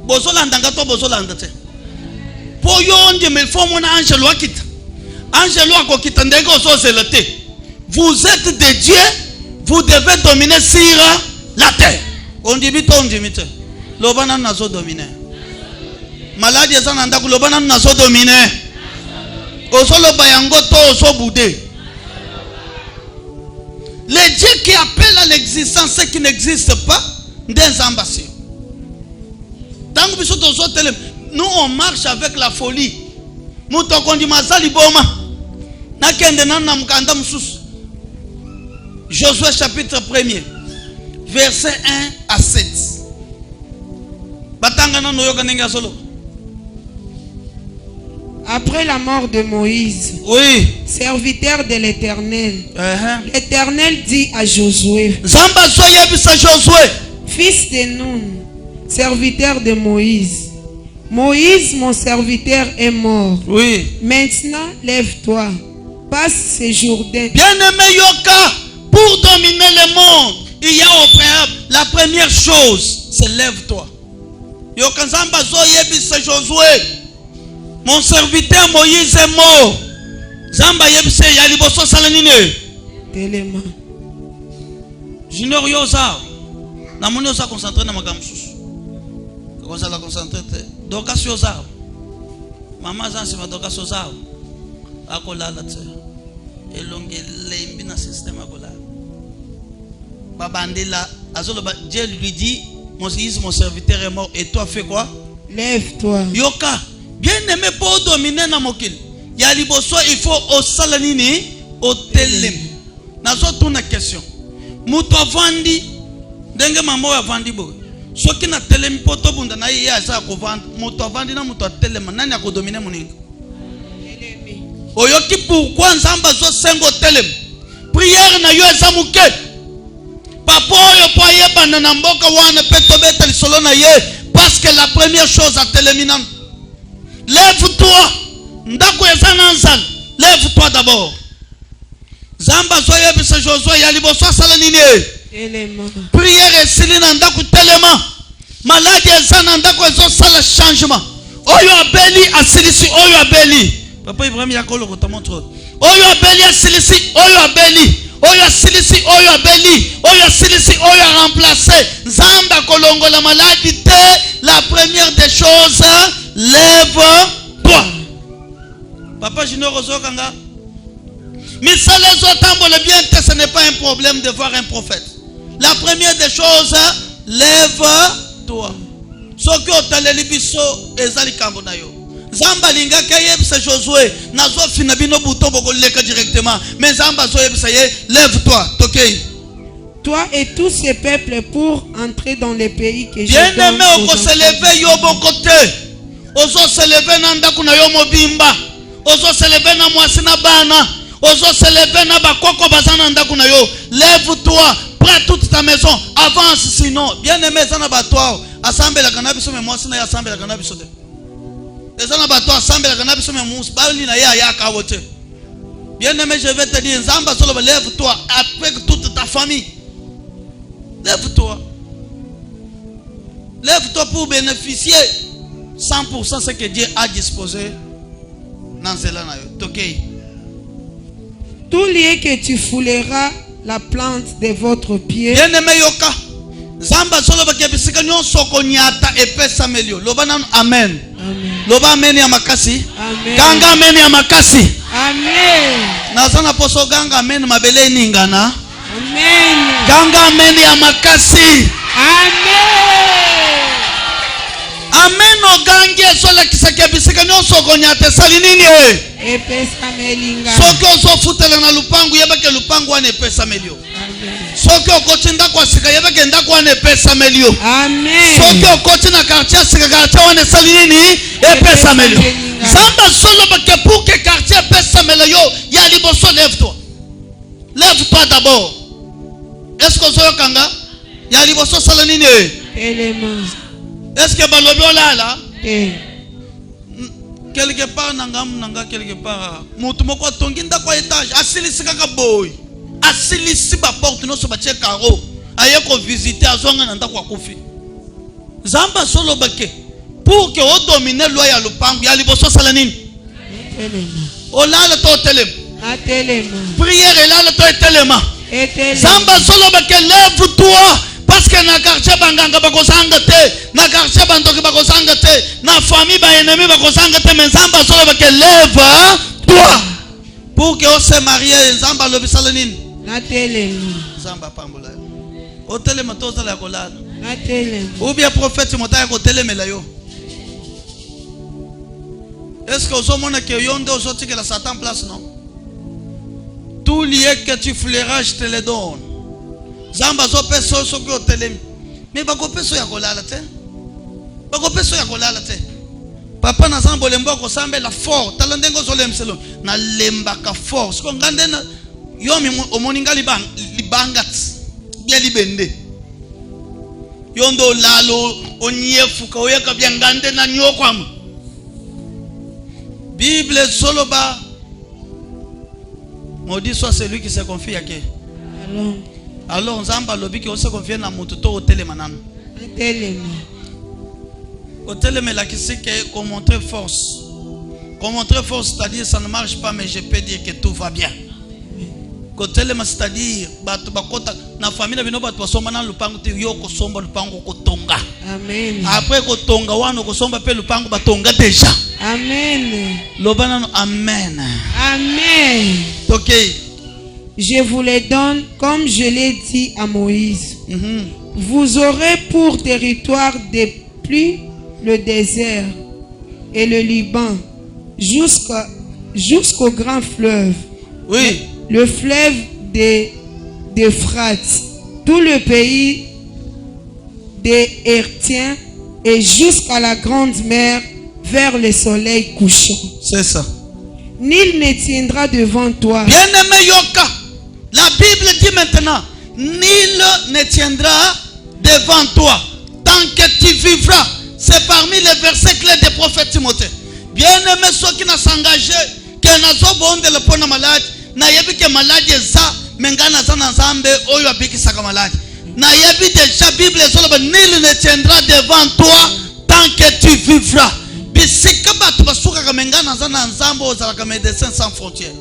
Bozolanda gato bozolanda te. Pour yo on dit mais faut mon ange loi quitte. Ange loi ko quitte ndeko so c'est le thé. Vous êtes des dieux, vous devez dominer sur la terre. On dit bito on dit mite. Lobana nazo dominer. Maladie ça nanda ko lobana nazo dominer. Osolo bayango to oso boudé. Les dieux qui appellent à l'existence ce qui n'existe pas, des ambassades. Nous on marche avec la folie. Josué chapitre 1er, verset 1 à 7. Après la mort de Moïse, oui, serviteur de l'Éternel, l'Éternel dit à Josué, fils de Nun, serviteur de Moïse, Moïse, mon serviteur, est mort. Oui. Maintenant, lève-toi, passe ce Jourdain. Bien-aimé Yoka, pour dominer le monde, il y a au préalable, la première chose, c'est lève-toi. Yoka Zamba Zoyebi, c'est Josué. Mon serviteur Moïse est mort. Zamba Yebse Yaliboso Salanine. Téléma. Junior Yosa. Namoni Yosa concentré dans ma gamme sous. Comment ça la concentrer? Doka Yosa. Maman Zansi va Doka Yosa. Akola la tse. Elonge lembi na système akola. Babandela. Azoloba Dieu lui dit, Moïse mon serviteur est mort et toi fais quoi? Lève-toi. Yoka. Bien aimé pour dominer na mokil. Ya liboso il faut au salanini au telem. Nazo tuna question. Muto vandi ndenge mama wa vandi bo. Soki na telem poto bunda na ya sa ko vandi. Muto vandi na muto telem nani ako dominer moninga. Oyoki pourquoi nzamba zo sengo telem. Prière na yo eza muke. Papa oyo po yeba na mboka wana peto beta lisolo na ye parce que la première chose à telemina. Lève-toi. Lève-toi d'abord. Zamba soye bise Josué yaliboso salanini. Prière et silina ndaku telema. Maladie ezana ndaku ezo sala changement. Oyo abeli asilisi oyo abeli. Papa Ibrahim yakolo ko montre. Oyo abeli asilisi oyo abeli. Oyo asilisi oyo abeli. Oyo asilisi oyo remplacer. Zamba kolongo la maladie te. La première des choses, lève-toi. Papa Junior Ozokanga. Mais ça les autres le bien, ce n'est pas un problème de voir un prophète. La première des choses, lève-toi. Ce que tu as les biso ezali kambonayo. Zamba linga kayeb c'est Josué. Nazo finabino bouton boko leka directement. Mais Zamba soyeb ça y est, lève-toi. Tokei. Toi et tous ces peuples pour entrer dans les pays que je bien donne aimé, on se lever yo bon côté. Ozo se lever na ndaku na yo mobimba. Ozo se lever na mwasi na bana. Ozo se lever na bakoko bazana ndaku na yo. Lève-toi, prends toute ta maison, avance sinon. Bien aimé zana batwa. Assemble la cannabis mais mwasi na assemble la cannabis sote. Ezana batwa assemble la cannabis mais mwasi bali na ya kawote. Bien aimé, je vais te dire Zamba solo lève-toi avec toute ta famille. Lève-toi. Lève-toi pour bénéficier 100% ce que Dieu a disposé dans cela. Tout lieu que tu fouleras la plante de votre pied. Bien-aimé Yoka. Zamba solo bakebisika nyonso konyata epesa melio. Loba nanu amen. Amen. Loba amen ya makasi. Amen. Ganga amen ya makasi. Amen. Nazana poso ganga amen mabele ningana. Amen. Ganga amen ya makasi. Amen. Amen ogange sola kisake bisika nyonso konyata sali nini epesa melinga. Soko ozo futela na lupangu yebake lupangu wane epesa melio. Amen. Soki okoti ndako asika yebake ndako wane epesa melio. Amen. Soki okoti na quartier asika quartier wane sali nini epesa melio. Zamba solo bake pour que quartier epesa melio ya liboso lève-toi. Lève-toi d'abord. Est-ce que vous kanga? Ya liboso sala nini? Est-ce que balobi olala? Quelque part nanga quelque part. Mutu moko tonginda kwa étage. Asilisi kaka boy. Asilisi ba porte no so ba che karo. Aye ko visiter azonga na ndako akufi. Zamba solo bake. Pour que o dominer loi ya lupangu ya liboso sala nini? Olala to telema. Prière et là le to telema. Zamba solo bake, lève-toi. Parce que na quartier banganga bakosanga te, na quartier bandoki bakosanga te, na famille ba ennemi bakosanga te, mais Zamba solo bake, lève-toi. Pour que on se marie, Zamba lobi salanine. Na telema. Zamba pambola. O telema to sala kolala. Na telema. Ou bien prophète motaya ko telemela yo. Est-ce que vous avez que yonde aujourd'hui que la Satan place non? Tout lié que tu fleuras, je te le donne. Zamba zo peso so ko telemi. Mais bako peso ya kolala te. Bako peso ya kolala te. Papa na zambo lembo ko sambe la fort. Talandengo zo lemselo. Na lemba ka force. Ko ngande na yomi omoninga libangat. Bia libende. Yondo lalo onyefu ka oyeka bia ngande na nyokwam. Bible solo ba. Maudit soit celui qui se confie à qui? Alors, Nzamba lobi qui se confie na mututo au télémanan. Au télémanan là qui sait qu'on montre force. Qu'on montre force, c'est-à-dire ça ne marche pas, mais je peux dire que tout va bien. Au télémanan, c'est-à-dire batu bakota na famille na bino batu basomba na lupango te yo ko somba lupango ko tonga. Amen. Après ko tonga wano ko somba pe lupango batonga déjà. Amen. Lobanano amen. Amen. Ok. Je vous les donne comme je l'ai dit à Moïse. Vous aurez pour territoire depuis le désert et le Liban jusqu'au grand fleuve. Oui. Le fleuve d'Euphrate, tout le pays des Hértiens et jusqu'à la grande mer vers le soleil couchant. C'est ça. Nul ne tiendra devant toi. Bien-aimé Yoka, la Bible dit maintenant, nul ne tiendra devant toi tant que tu vivras. C'est parmi les versets clés des prophètes Timothée. Bien-aimé ceux qui n'ont s'engagé, qui n'ont pas de le point malade, na yebi que malade za mengana sana nzambe oyo abiki saka malade. Na yebi déjà Bible solo nul ne tiendra devant toi tant que tu vivras. Bisika batu basuka kamengana sana nzambe ozala ka médecin sans frontières.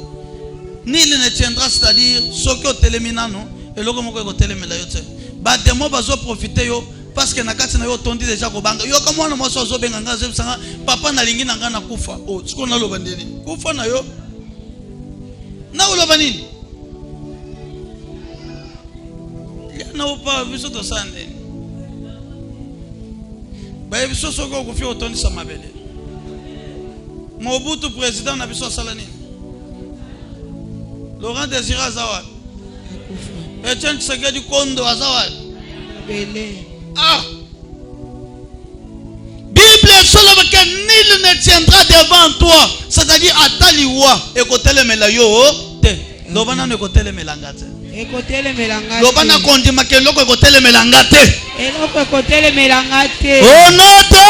Nul ne tiendra, c'est-à-dire soki o teleminano eloko moko ko telemela yo te. Ba demo bazo profiter yo parce que na kati na yo tondi déjà ko banga. Yo ka mwana moso zo benga ngaze sanga papa na lingi na ngana kufa. Oh, siko na loba ndeni. Kufa na yo. Na uloba nini? Na upa biso to sande. Ba biso soko ko fi otondi sa mabele. Mobutu président na biso sala nini? Laurent Désiré Azawad. Etienne Tshisekedi Kondo Azawad. Ah. Bible solo que nul ne tiendra devant toi, c'est-à-dire ataliwa ekotele melayo te. Lobana ne ekotele melangate. Ekotele melangate. Lobana kondima ke loko ekotele melangate. Eloko ekotele melangate. Oh note.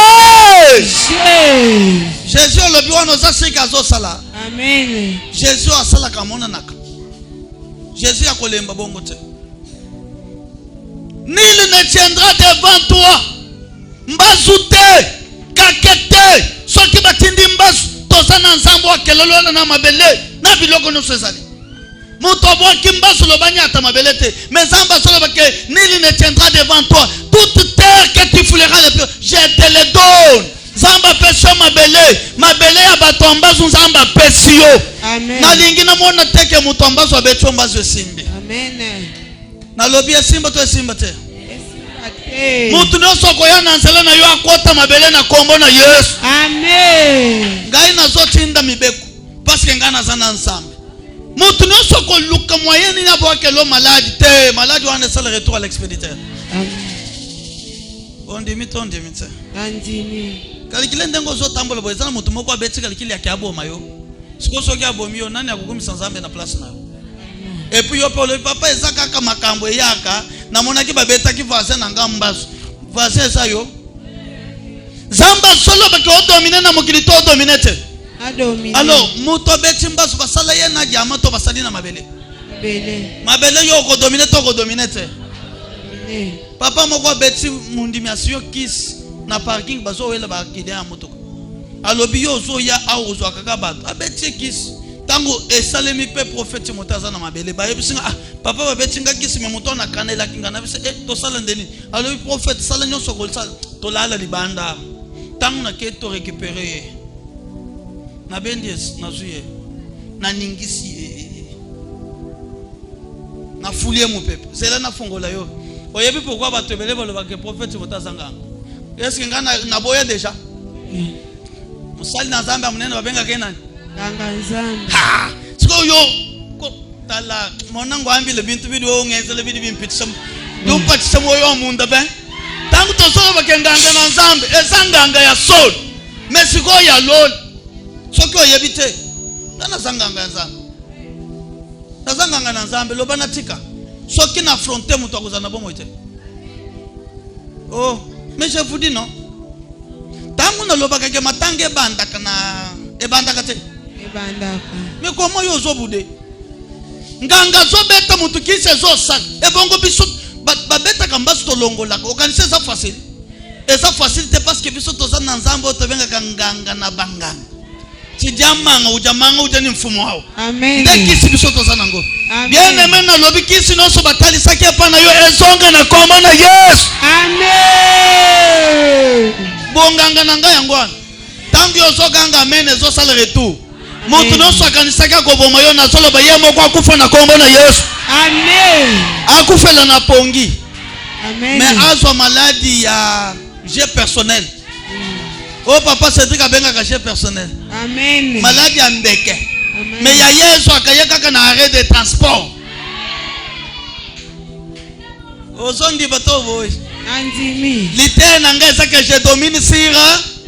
Jésus le biwa no zasika zo sala. Amen. Jésus a sala kamona naka. Jésus a kolemba bongo te. Nul ne tiendra devant toi. Mbazute, kakete, soki batindi mbasu, tozana nzambo wa kelolo na mabele, na biloko no sezali. Muto boki mbasu lobanya ata mabele te, mais nzamba solo bake, nul ne tiendra devant toi. Toute terre que tu fouleras le pied, je te le donne. Zamba pesio mabele ya bato mbasu nzamba pesio. Amen. Na lingi na mona teke muto mbasu abecho mbasu simbi. Amen. Na lobi simba to simba te. Mutu nyonso koyana nzela na yo akota mabele na kombo na Yesu. Amen. Ngai nazotinda mibeko parce que ngai naza na nsambe. Mutu nyonso koluka moyeni na boke lo malade te, malade wana sala retour à l'expéditeur. Amen. On dit te. Andimi. Kalikile ndengo zo tambola boyezana mutu moko abeti kalikile ya kiabo mayo. Siko soki abomi yo nani akukumisa nzambe na place na yo. Et puis yo polo papa ezaka kaka makambo yaka na monaki babeta ki vase na ngambaso. Vase ça yo. Zamba solo ba ko dominer na mokili to dominer te. Alors moto beti mbaso basala ye na diama to basali na mabele. Mabele yo ko dominer to ko dominer te. Papa moko beti mundimi asio kiss na parking baso wela ba kide ya moto. Alobi yo zo ya aozo akaka bato abeti kiss. Tango esalemi pe prophète motaza na mabele ba yebisinga papa ba betinga kiss me moto na kanela kinga na bise to sala ndeni. Alobi prophète sala nyonso ko sala to lala libanda. Tango na ke to récupérer na bendies na zuye na ningisi na foulier mon peuple c'est là na fongola yo oyebi pourquoi ba tebele ba lo ba ke prophète motazanga est-ce que ngana na boya déjà musali na Zambia munene babenga kenani nganga Nzambe ha siko yo ko tala monango ambile bintu bidio ngezele bidi bimpitsa do patsa moyo munda ben tangu to so ba ke nganga na Nzambe esanganga ya soul mesiko ya lol soko oyebite na zanganga Nzambe nazanganga na Nzambe loba natika soki na affronter muto akozana bomo ite oh mais je vous dis non tangu na loba kake matange bandaka na ebandaka te ebandaka mais comment yo zo bude nganga zo beta mutu kise zo sak ebongo biso ba beta kambaso to longola okanise ça facile et ça facilité parce que biso to za na Nzambe to benga nganga na banganga Tijamanga ujamanga ujani mfumo wao. Amen. Ndeki sibiso to sana ngo. Amen. Bien mena lobi kisi no so batali saki hapana yo ezonga na koma na Yesu. Amen. Bonganga nanga yangwana. Tangu yo so ganga amen zo sala retour. Moto no so kanisaka ko boma yo na solo ba yemo kwa kufa na kombo na Yesu. Amen. Akufela na pongi. Amen. Mais azo maladie ya jet personnel. Oh papa Cédric abenga caché personnel. Amen. Maladie ya mbeke. Amen. Mais ya Yesu akayeka kana arrêt de transport. Ozondi bato boy. Andimi. L'ité nanga que je domine sur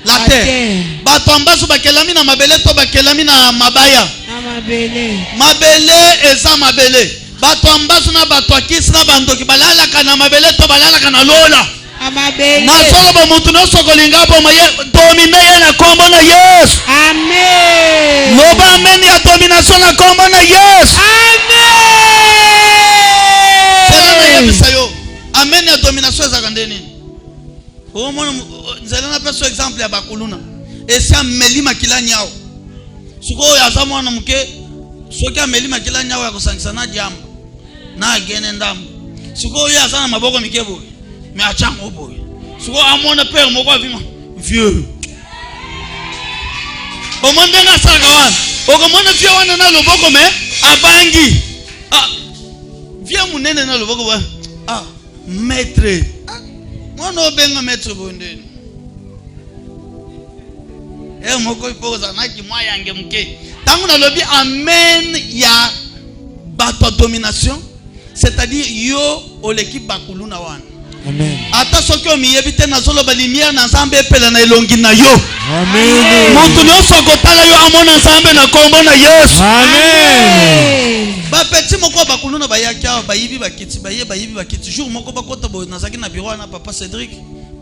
la terre. Bato ambasu bakelami na mabele to bakelami na mabaya. Na mabele. Mabele eza mabele. Bato ambasu na bato akisi na bandoki balala kana mabele to balala kana lola. Amabele. Na solo ba mutu no sokolinga bo maye domine ye na kombo na Yesu. Amen. Loba amen ya domination na kombo na Yesu. Amen. Amen ya domination za kandeni. O mona nzela na peso exemple ya bakuluna. Esi amelima kila nyao. Suko ya zamwa na mke soki amelima kila nyao ya kusangisa na jambo. Na agene ndamu. Suko ya sana maboko mikebo. Mais attends, boy. Suko amona père moko vima vieux. O monde na sagawan. O komona vieux wana na loboko me abangi. Ah. Vieux munene na loboko wa. Ah, maître. Mono benga maître bonde. Moko ipoza na ki mwa yange mke. Tangu na lobi amen ya bato domination, c'est-à-dire yo o l'équipe bakuluna wana. Amen. Ata soki omiyebite na zolo ba lumière na Nzambe epela na elongi na yo. Amen. Mutu nyonso akotala yo amona Nzambe na kombo na Yesu. Amen. Ba petit moko bakuluna bayaki awa bayibi bakiti bayibi bakiti jour moko bakota bo nazaki na bureau na papa Cédric.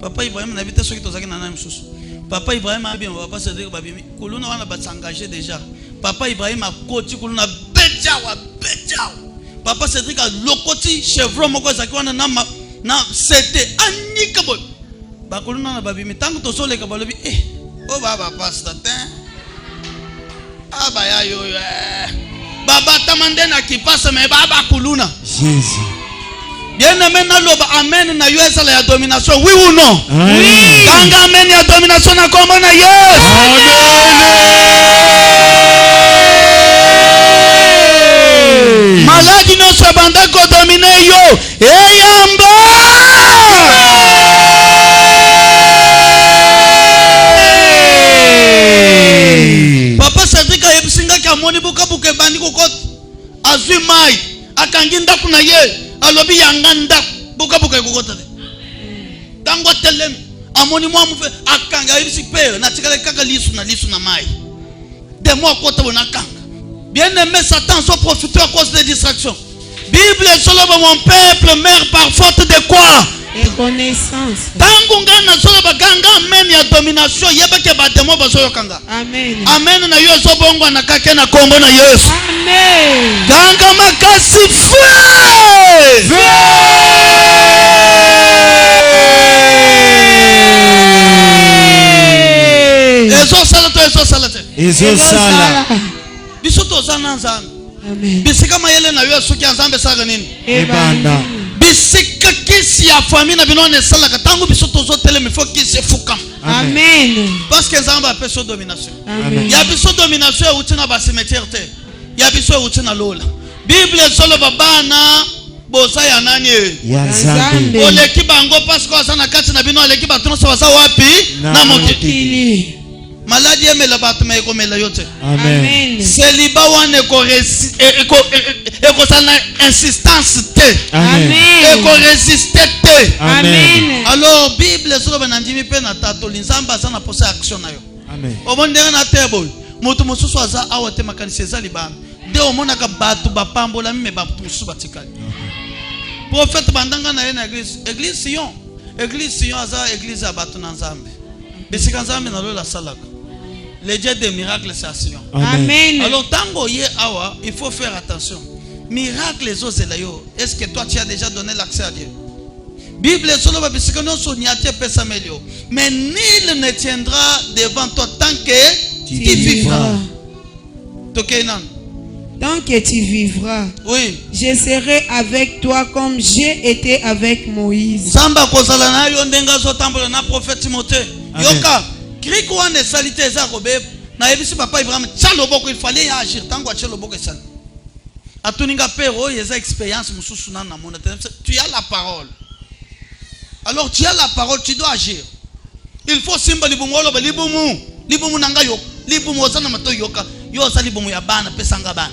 Papa Ibrahim na bité soki tozaki na nami susu. Papa Ibrahim a bien papa Cédric babimi. Kuluna wana ba s'engager déjà. Papa Ibrahim a koti kuluna bejawa. Papa Cédric a lokoti chevron moko zaki wana na c'était anika boy bakuluna na babimi tangu to sole ka balobi o baba pastor ten aba ya yo baba tamande na kipasa me baba kuluna Jésus. bien amen na loba amen na yo esa la domination oui ou non Oui. kanga amen ya domination na kombo na Yesu. Amen. Maladi no sabanda ko domine yo eyamba. Papa Cédric ayebsinga ka moni buka buke bandi kokot azwi mai akangi ndaku na ye alobi yanga ndaku buka buka kokota de tango telem amoni mwa mufe akanga ayebisi pe na tikale kaka lisu na mai de moi kota bona kanga bien aimé Satan so profiter à cause des distractions Bible soloba mon peuple meurt par faute de quoi? Et connaissance. Tangu ngana soloba ganga amen ya domination yebake bademo bazoyo kanga. Amen. Amen na yo sobongo na kake na kombo na Yesu. Amen. Ganga makasi feu. Ezo salate. Ezo sala. Biso tozana nzambe. Amen. Bisika mayele na yo suki nzambe saka nini? Ebanda. Bisika kisi ya famille na bino ne sala katangu biso tozo telemi fo kisi fuka. Amen. Parce que nzambe a peso domination. Amen. Ya biso domination ya uti na ba cimetière te. Ya biso uti na lola. Bible solo babana bosa ya nani? Ya nzambe. Oleki bango parce que asana kati na bino oleki batono sa wapi na mokili. Maladie emela bato me ekomela yote. Amen. Celibat wane ekosala insistance te. Amen. Ekoresiste te. Amen. Alors Bible solo banandimi pe na tato linzamba sana posa action na yo. Amen. Obondere na table moto mosusu aza awa te makanisi eza libanda nde omonaka bato bapambola mime bato mosusu batikali. Prophète bandanga na ye na église Sion aza église ya bato na nzambe bisika nzambe na lola salaka le Dieu des miracles c'est à Sion. Amen. Alors tango ye awa il faut faire attention. Miracle ezozela yo, est-ce que toi tu as déjà donné l'accès à Dieu? Bible solo ba bisika no so nyate pesa melio mais nul ne tiendra devant toi tant que tu vivras. Tokenan. Tant que tu vivras, Oui. je serai avec toi comme j'ai été avec Moïse. Zamba kozala na yo ndenga zo tambola na prophète Timothée. Amen. Yoka, kriko wane salite za kobe na yebisi papa Ibrahim tchalo boko il fallait agir tango tchalo boko sala. Atuninga pero yeza expérience mususu na mona. Tu as la parole. Alors tu as la parole, tu dois agir. Il faut simba libumu oloba libumu nanga yo. Libumu ozana mato yoka. Yo za libumu ya bana pesanga bana.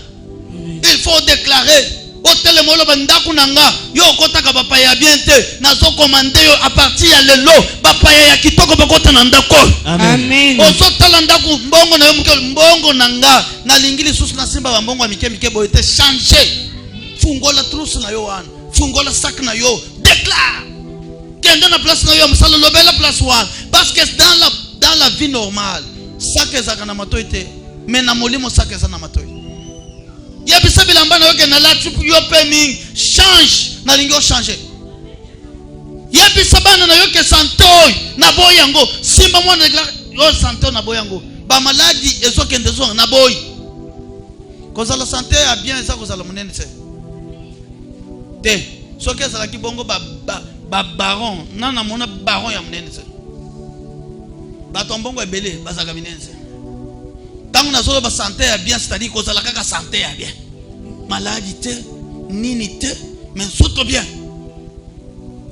Il faut déclarer au télémolo bandaku nanga yo kotaka bapa ya bien te nazo commander yo à partir ya lelo bapa ya kitoko bakota na ndako. Amen. Ozo tala ndaku mbongo na yo mbongo nanga na lingili susu na simba ba mbongo mike boye te changer. Fungola trousse na yo wana. Fungola sac na yo. Déclare. Kende na place na yo msala lobela place wana parce que dans la vie normale sac ezaka na matoyi te mais na molimo sac ezaka na matoyi. Yabisa bilamba na yoke na la tu yo peming change na lingo changer. Yabisa bana na yoke santoy na boyango simba mwana yo santo na boyango ba maladi ezoke ndezo na boy. Kozala santé ya bien eza kozala munene te. Soki ezala ki bongo ba baron nana mona baron ya munene te. Ba tombongo ebele bazaka minene te. Tango na zolo ba santé ya bien c'est-à-dire kozala kaka santé ya bien. Maladie te, nini te, mais surtout bien.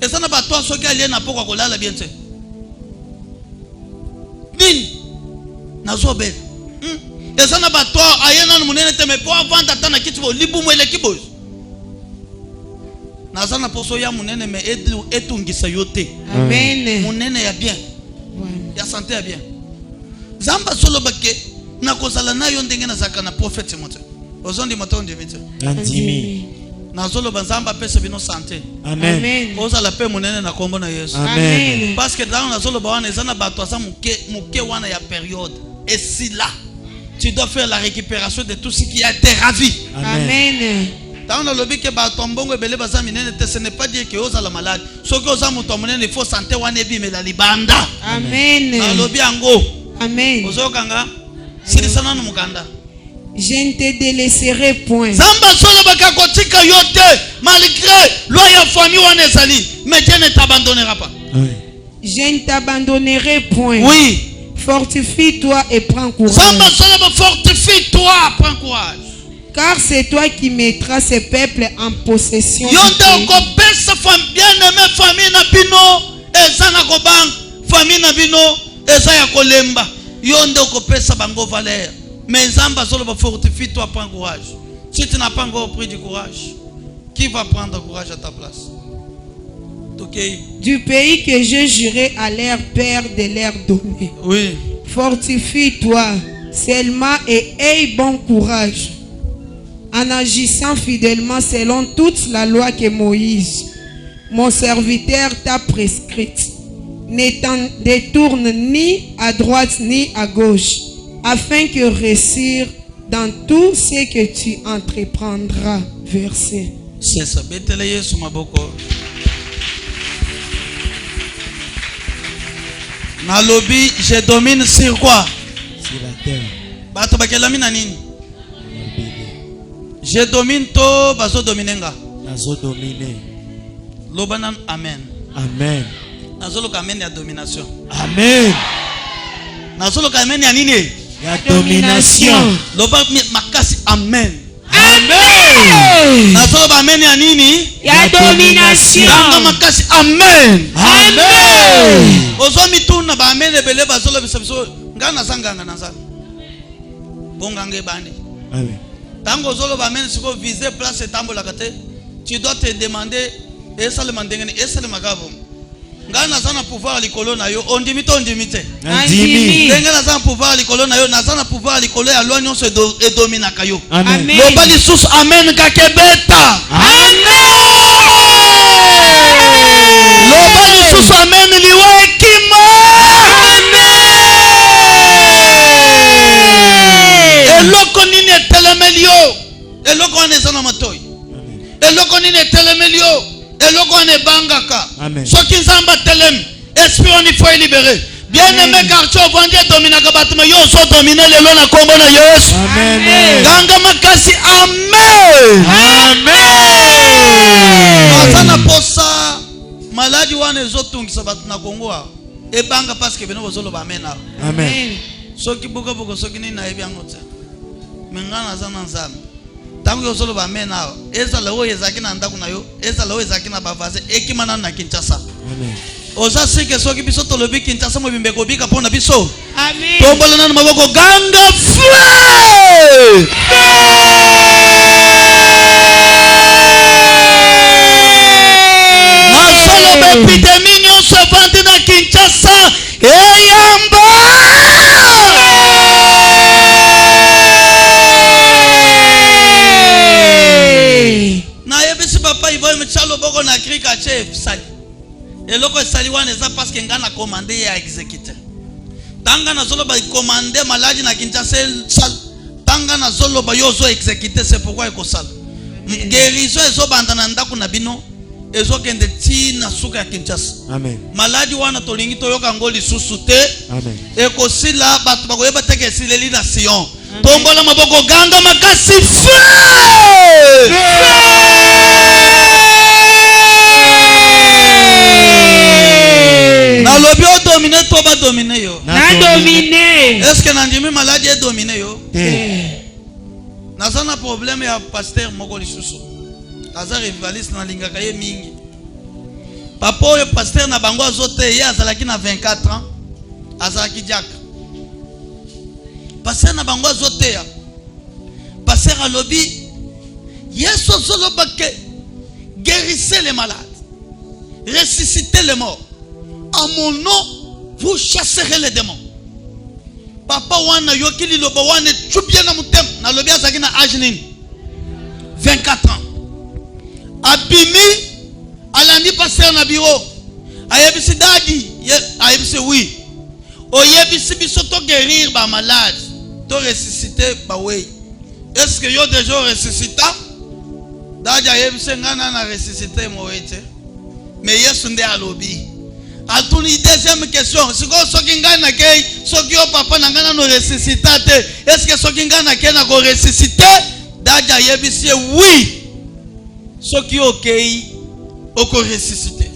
Et ça n'a pas toi soki alien na poko kolala bien te. Nini na zobe. Et ça n'a pas toi ayena munene te mais pour vendre tana kitibo libumu ele kiboz. Na zana poso ya munene mais etungisa yote. Amen. Munene ya bien. Ya santé ya bien. Zamba solo bake na kozala na yo ndenge na zaka na prophète Timothée. Ozondi matondi vite. Andimi. Na zolo banzamba pesa bino santé. Amen. Ozala pe munene na kombo na Yesu. Amen. Parce que dans na zolo bawana ezana bato asa muke wana ya période. Et si là tu dois faire la récupération de tout ce qui a été ravi. Amen. Dans le lobby que bato mbongo ebele baza minene te ce n'est pas dire que ozala malade. Soki oza muto munene il faut santé wana ebi mela libanda. Amen. Na lobby ango. Amen. Ozokanga silisana no mukanda. Je ne te délaisserai point. Zamba solo baka kotika yote malgré loi ya famille wana ezali mais Dieu ne t'abandonnera pas. Oui. Je ne t'abandonnerai point. Oui. Fortifie-toi et prends courage. Zamba solo ba fortifie-toi, prends courage. Car c'est toi qui mettras ce peuple en possession. Yonde okopesa bien-aimé famille na bino eza na kobang famille na bino eza ya kolemba. Yonde okopesa bango valeur. Mais Zamba solo ba fortifie-toi, prends courage. Si tu n'as pas encore pris du courage, qui va prendre courage à ta place? Okay. Du pays que je jurai à leur père de leur donner. Oui. Fortifie-toi seulement et aie bon courage. en agissant fidèlement selon toute la loi que Moïse, mon serviteur, t'a prescrite. Ne t'en détourne ni à droite ni à gauche, afin que réussir dans tout ce que tu entreprendras. Verset. C'est ça. Betele Yesu maboko. Nalobi, je domine sur quoi? Sur la terre. Bato bakelami na nini? Je domine to bazo dominenga. Nazo dominer. Lobanan amen. Amen. Nazolo kamen ya domination. Amen. Nazolo kamen ya nini? La domination. Loba makasi amen. Amen. Nazolo kamen ya nini? Ya domination. Nanga makasi amen. Amen. Ozo mituna ba amen ebele bazolo bisabiso ngana sanganga nazana. Bongange bani. Amen. Tango zolo ba amen siko viser place tambola kate. Tu dois te demander esa le mandengeni esa le magabo. Ngana sana pouvoir likolo na yo ondimite ondimite. Andimi. Ngana sana pouvoir likolo na yo na sana pouvoir likolo ya loi nyonso e domina kayo. Amen. Loba lisusu amen kakebeta. Amen. Loba lisusu amen liwa ekima. Eloko nini etelemeli yo? Eloko wana eza na matoi. Eloko nini etelemeli yo? Eloko wana ebangaka. Soki nzamba telem, esprit on il faut libérer. Bien-aimé quartier vendie dominaka batuma yo so dominer lelo na kombo na Yesu. Amen. Ganga makasi amen. Amen. Azana posa maladi wana ezotungisa batu na Kongo ebanga parce que beno bozolo ba amen. Amen. Soki buka buka soki ni na ebi yango te. Mengana zana nzambe. Tango yo solo ba amen na eza lawo ezaki na ndaku na yo, eza lawo ezaki na bavaze ekimana na Kinshasa. Amen. Oza sike soki biso tolobi Kinshasa mo bimbe ko bika pona biso. Amen. Tombola na maboko ganga feu. Masolo epidemie nyonso vandi na Kinshasa eyamba. Na yebisi papa ivoye mchalo boko na krika chef sali. Eloko sali wana eza parce que ngana commandé ya exécuter. Tanga na zolo ba commander maladi na Kinshasa sal. Tanga na zolo ba yozo exécuter, c'est pourquoi iko sala. Guérison ezo banda na ndaku na bino ezo kende ti na suka ya Kinshasa. Amen. Maladi wana tolingi toyoka ngoli susu te. Amen. Eko sila batu bakoyeba teke sileli na Sion. Tombola maboko ganga makasi feu. Na lobi o dominer to ba dominer yo. Na dominer. Est-ce que nandimi maladi e dominer yo? Eh. Nazana problème ya pasteur moko lisusu. Aza rivaliste na lingaka ye mingi. Papa oyo pasteur na bango azote ye azalaki na 24 ans. Azalaki diaka. Pasteur na bango azote ya. Pasteur alobi Yesu zoloba ke guérissez les malades. Ressuscitez les morts. À mon nom, vous chasserez les démons. Papa wana yokili loba wana chubia na mutem na lobi azaki na âge nini 24 ans. Abimi alandi pasteur na bureau. Ayebisi dadi, ayebisi oui. Oyebisi biso to guérir ba malade, to ressusciter ba wey. Est-ce que yo déjà ressuscité? Dadi ayebisi ngana na ressusciter mo wete. Mais Yesu nde alobi. Atuni deuxième question, siko soki ngana kei, soki yo papa na ngana no ressuscité, est-ce que soki ngana kei na ko ressusciter? Dadi ayebisi oui. Soki okei oko ressusciter.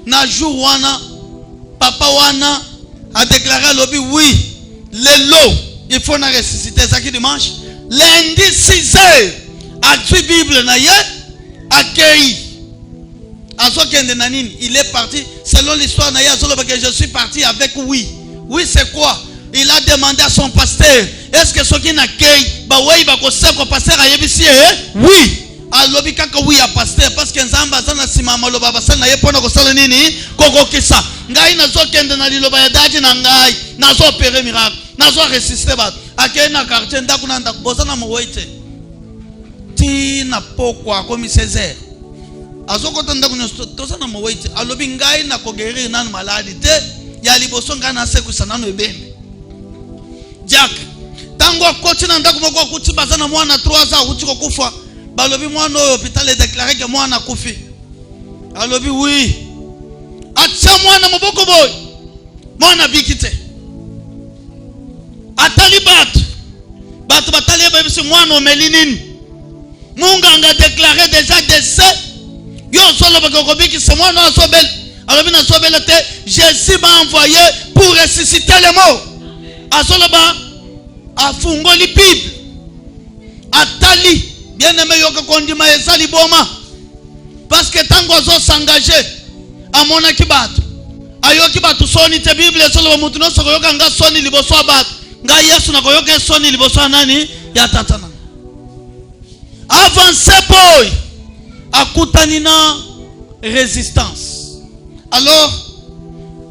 Na jour wana papa wana a déclaré lobi oui, lelo il faut na ressusciter ça qui dimanche. Lundi 6h a tu Bible na ye akei. Azokende na nini? Il est parti selon l'histoire na ye azolo que je suis parti avec oui. Oui c'est quoi? Il a demandé à son pasteur, est-ce que soki na kei ba wei ba ko seko pasteur ayebisi oui. Alobi kaka oui ya pasteur parce que nzamba zana simama loba basala na ye pona ko sala nini koko kisa ngai nazokende na liloba ya daji na ngai nazo opérer miracle nazo ressusciter ba akei na quartier ndaku na ndaku bozana mo wete ti na pokwa komi 16h. Azokota ndako nyoso toza na mowaiti alobi ngai na kogeri nanu maladi te ya liboso ngai na sekusa nanu ebembe. Jack tango akoti na ndako moko akuti baza na mwana 3 ans akuti kokufa balobi mwana oyo hôpital déclaré que mwana kufi. Alobi oui. Atia mwana moboko boy. Mwana bikite. Atali batu. Batu batali ebebisi mwana omeli nini. Munganga déclaré déjà décès. Yo solo bako bikise mwana asobel. Alobi na sobel te Jésus m'a envoyé pour ressusciter les morts. Asolo ba afungoli Bible. Atali bien aimé yoka kondima ezali boma. Parce que tango zo s'engager amona kibatu ayoki batu soni te Bible solo mutu no soko yoka nga soni liboso abatu nga Yesu na koyoka soni liboso nani ya tatana avance boy akutani na résistance. Alors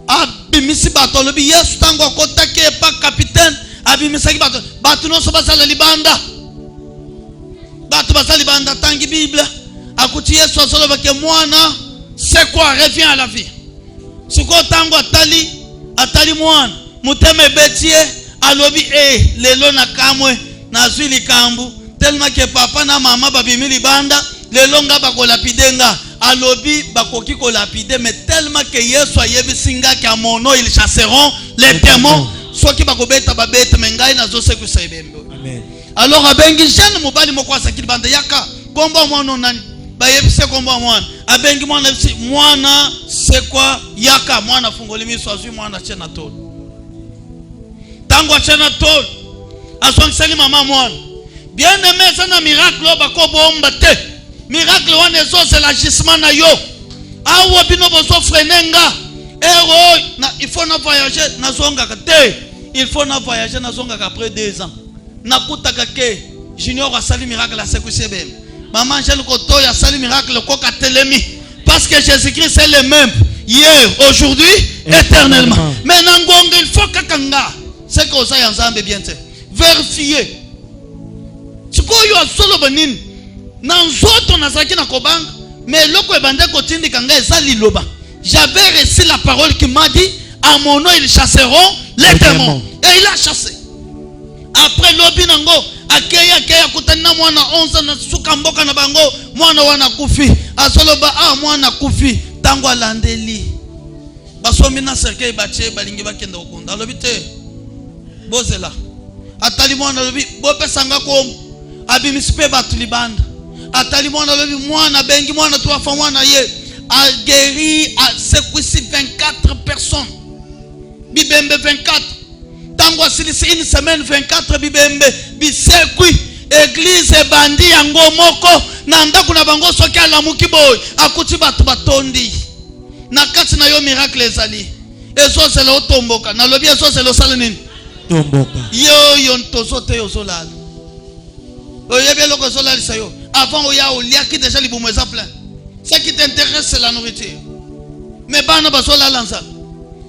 abimisi batu lobi Yesu tango akotake pa capitaine abimisaki batu no so basala libanda batu basala libanda tangi Bible akuti Yesu asolo bake mwana c'est quoi revient à la vie. Siko tango atali mwana muteme betie alobi lelo na kamwe na zwili kambu tellement que papa na mama babimili banda lelo nga bakolapidenga alobi bakoki kolapide mais tellement que Yesu ayebisinga ka mono ils chasseront les démons soki bakobeta babeta mengai na zo sekusa ebembe. Amen. Alors abengi jeune mobali moko asakili banda yaka komba mwana nani bayebise komba mwana abengi mwana c'est quoi yaka mwana fungoli miso azui mwana chena tol tango chena tol asongiseli mama mwana bien aimé sana miracle bako bomba te miracle wana zo c'est l'agissement na yo awo bino boso frenenga ero na il faut na voyager na zonga te il faut na voyager na zonga après 2 ans na kutaka ke junior asali miracle la sekusebe maman Angèle Koto ya sali miracle koka telemi parce que Jésus-Christ c'est le même hier aujourd'hui éternellement. Mais nangonga il faut kakanga c'est que ça yanzambe bien te vérifier siko yo solo banini nanzoto nazaki na kobanga mais loko ebande kotindi kanga ezali loba j'avais reçu la parole qui m'a dit à mon nom ils chasseront les démons et il a chassé. Après lobi nango akeya kutanina mwana 11 na suka mboka na bango mwana wana kufi asoloba mwana kufi tango alandeli basomi na cercueil bache balingi bakenda okunda alobi te bozela atali mwana alobi bopesanga ko abimisipe batu libanda atali mwana alobi mwana bengi mwana tuafa mwana ye a guéri a sekwisi 24 personnes bibembe 24 tango silisi une semaine 24 bibembe bisekwi église bandi yango moko na ndako na bango soki alamuki boy akuti batu batondi na kati na yo miracle ezali ezozela otomboka na lobi ezozela osala nini tomboka yo ntozo te ozolala oyebi loko ozolalisa yo avant oya oliaki déjà libumu eza plein. Ce qui t'intéresse c'est la nourriture mais bana bazolala nzala.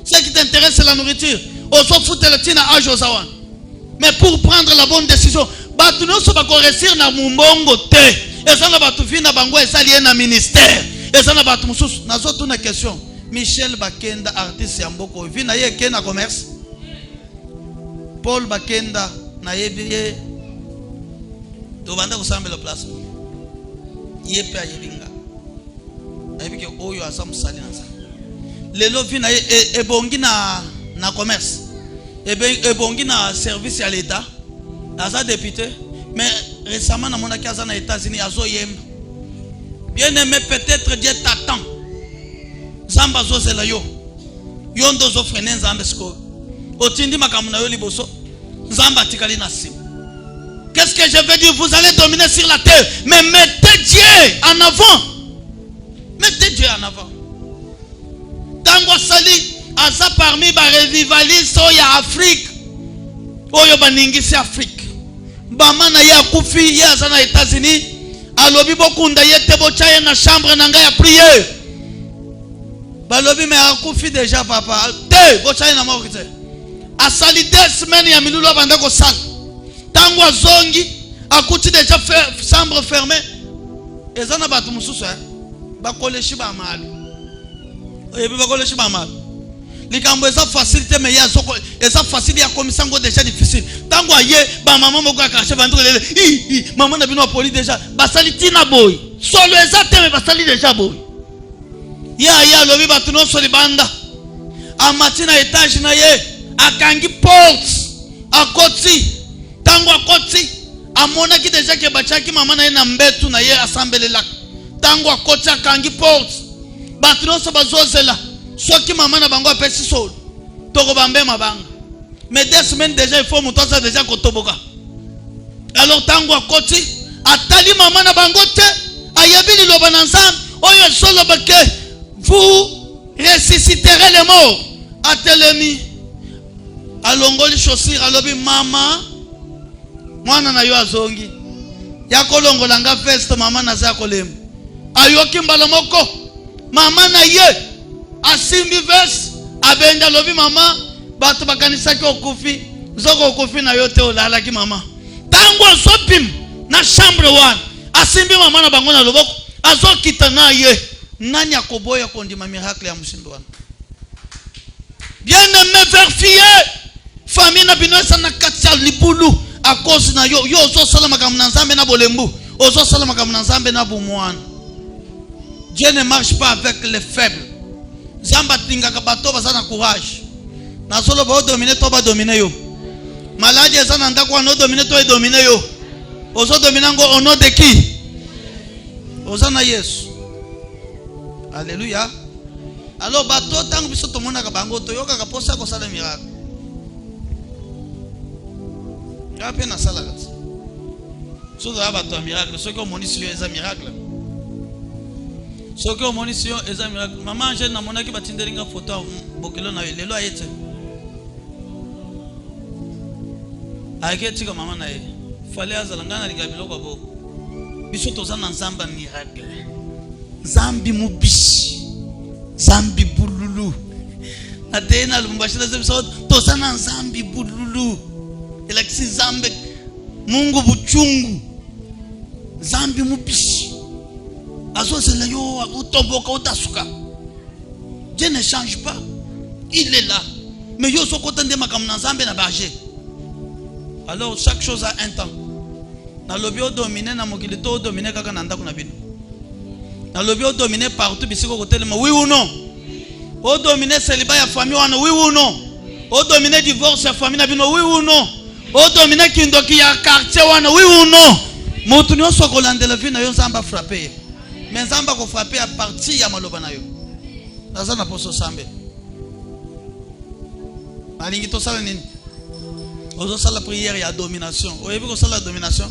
Ce qui t'intéresse c'est la nourriture ozo futela tina age ozawan. Mais pour prendre la bonne décision batu no so bako réussir na mumbongo te ezana batu vina bango esali na ministère ezana batu mususu nazo tuna question Michel Bakenda artiste ya mboko vina ye ke na commerce Paul Bakenda na yebiye to banda kusambela place yepe ayebinga ayebike oyo asamsali na sa lelo vina ebongi na commerce ebongi na service à l'état aza député mais récemment na monaki aza na États-Unis azo yemba bien aimé peut-être Dieu t'attend zamba zozela yo ndo zo frene nzambe siko otindi makambo na yo liboso nzamba tikali na sima. Qu'est-ce que je veux dire? Vous allez dominer sur la terre mais mettez Dieu en avant, mettez Dieu en avant. Tango sali aza parmi ba revivalistes ya Afrique oyo baningisi Afrique bamana ya kufi ya za na États-Unis alobi bokunda yete bochaye na chambre nanga ya prière balobi me akufi déjà papa te bochaye na mokite asali 2 semaines ya milulu banda ko sala tango azongi akuti déjà chambre fermée ezana batu mususu bakoleshi ba malu oyebi bakoleshi ba malu likambo eza facilité mais ya soko eza facile ya komisa ngo déjà difficile tango aye ba maman moko akache bantu lele maman na bino apoli déjà basali tina boy solo eza te mais basali déjà boy ya lobi batu no soli banda amati na étage na ye akangi porte akoti tango akoti amona ki déjà ke bachaki maman na ye na mbetu na ye assemblée tango akoti akangi porte batu no so bazozela soki maman na bango apesi solo toko bambe mabanga mais 2 semaines déjà il faut monter ça déjà kotoboka alors tango akoti atali maman na bango te ayebili loba na nzambe oyo solo bake vous ressusciterez les morts atelemi alongoli chaussure alobi mama mwana na yo azongi yakolongola nga veste mama na za kolemu ayoki mbala moko mama na ye asimbi veste abenda lobi mama bato bakanisaki okufi zoko okufi na yo te olalaki mama tango azopim na chambre wana asimbi mama na bango na loboko azokita na ye nani akoboya kondima miracle ya mushindo wana bien aimé verfier famille na bino esa na katsa libulu à cause na yo ozo sala makambo na nzambe na bolembu ozo sala makambo na nzambe na bumwana. Dieu ne marche pas avec les faibles. Zamba tingaka bato bazana courage na solo ba dominer to ba dominer yo maladie ezana ndako no dominer to e dominer yo ozo dominer ngo au nom de qui? Ozana Yesu. Alléluia. Alors bato tangu biso to mona ka bango to yoka ka posa ko sala miracle. Ngapi na sala kat. So da bato miracle, so ko moni sio eza miracle. So ko moni sio eza miracle. Mama Angèle na mona ki batinderinga photo bokelo na lelo ayete. Aketika mama na ye. Fale azalangana ligabilo kwa bo. Biso to za na nzamba miracle. Zambi mubishi. Zambi bululu. Atena lumbashira zebiso to za na zambi bululu. Elakisi zambe Mungu buchungu. Zambi mubishi. Azozela yo utomboka utasuka. Dieu ne change pas. Il est là. Mais yo so kotande makam na zambe na baje. Alors chaque chose a un temps. Na lobi o dominer na mokili to dominer kaka na ndako na bino. Na lobi o dominer partout bisiko kotelema oui ou non? O dominer célibat ya famille wana oui ou non? O dominer divorce ya famille na bino oui ou non? O dominer kindoki ya quartier wana oui ou non? Mutu nyonso kolandela vie na yo nzamba frapper. Mais nzamba ko frapper à partir ya maloba na yo. Naza na poso sambe. Malingi to sala nini? Ozo sala prière ya domination. Oyebi ko sala domination.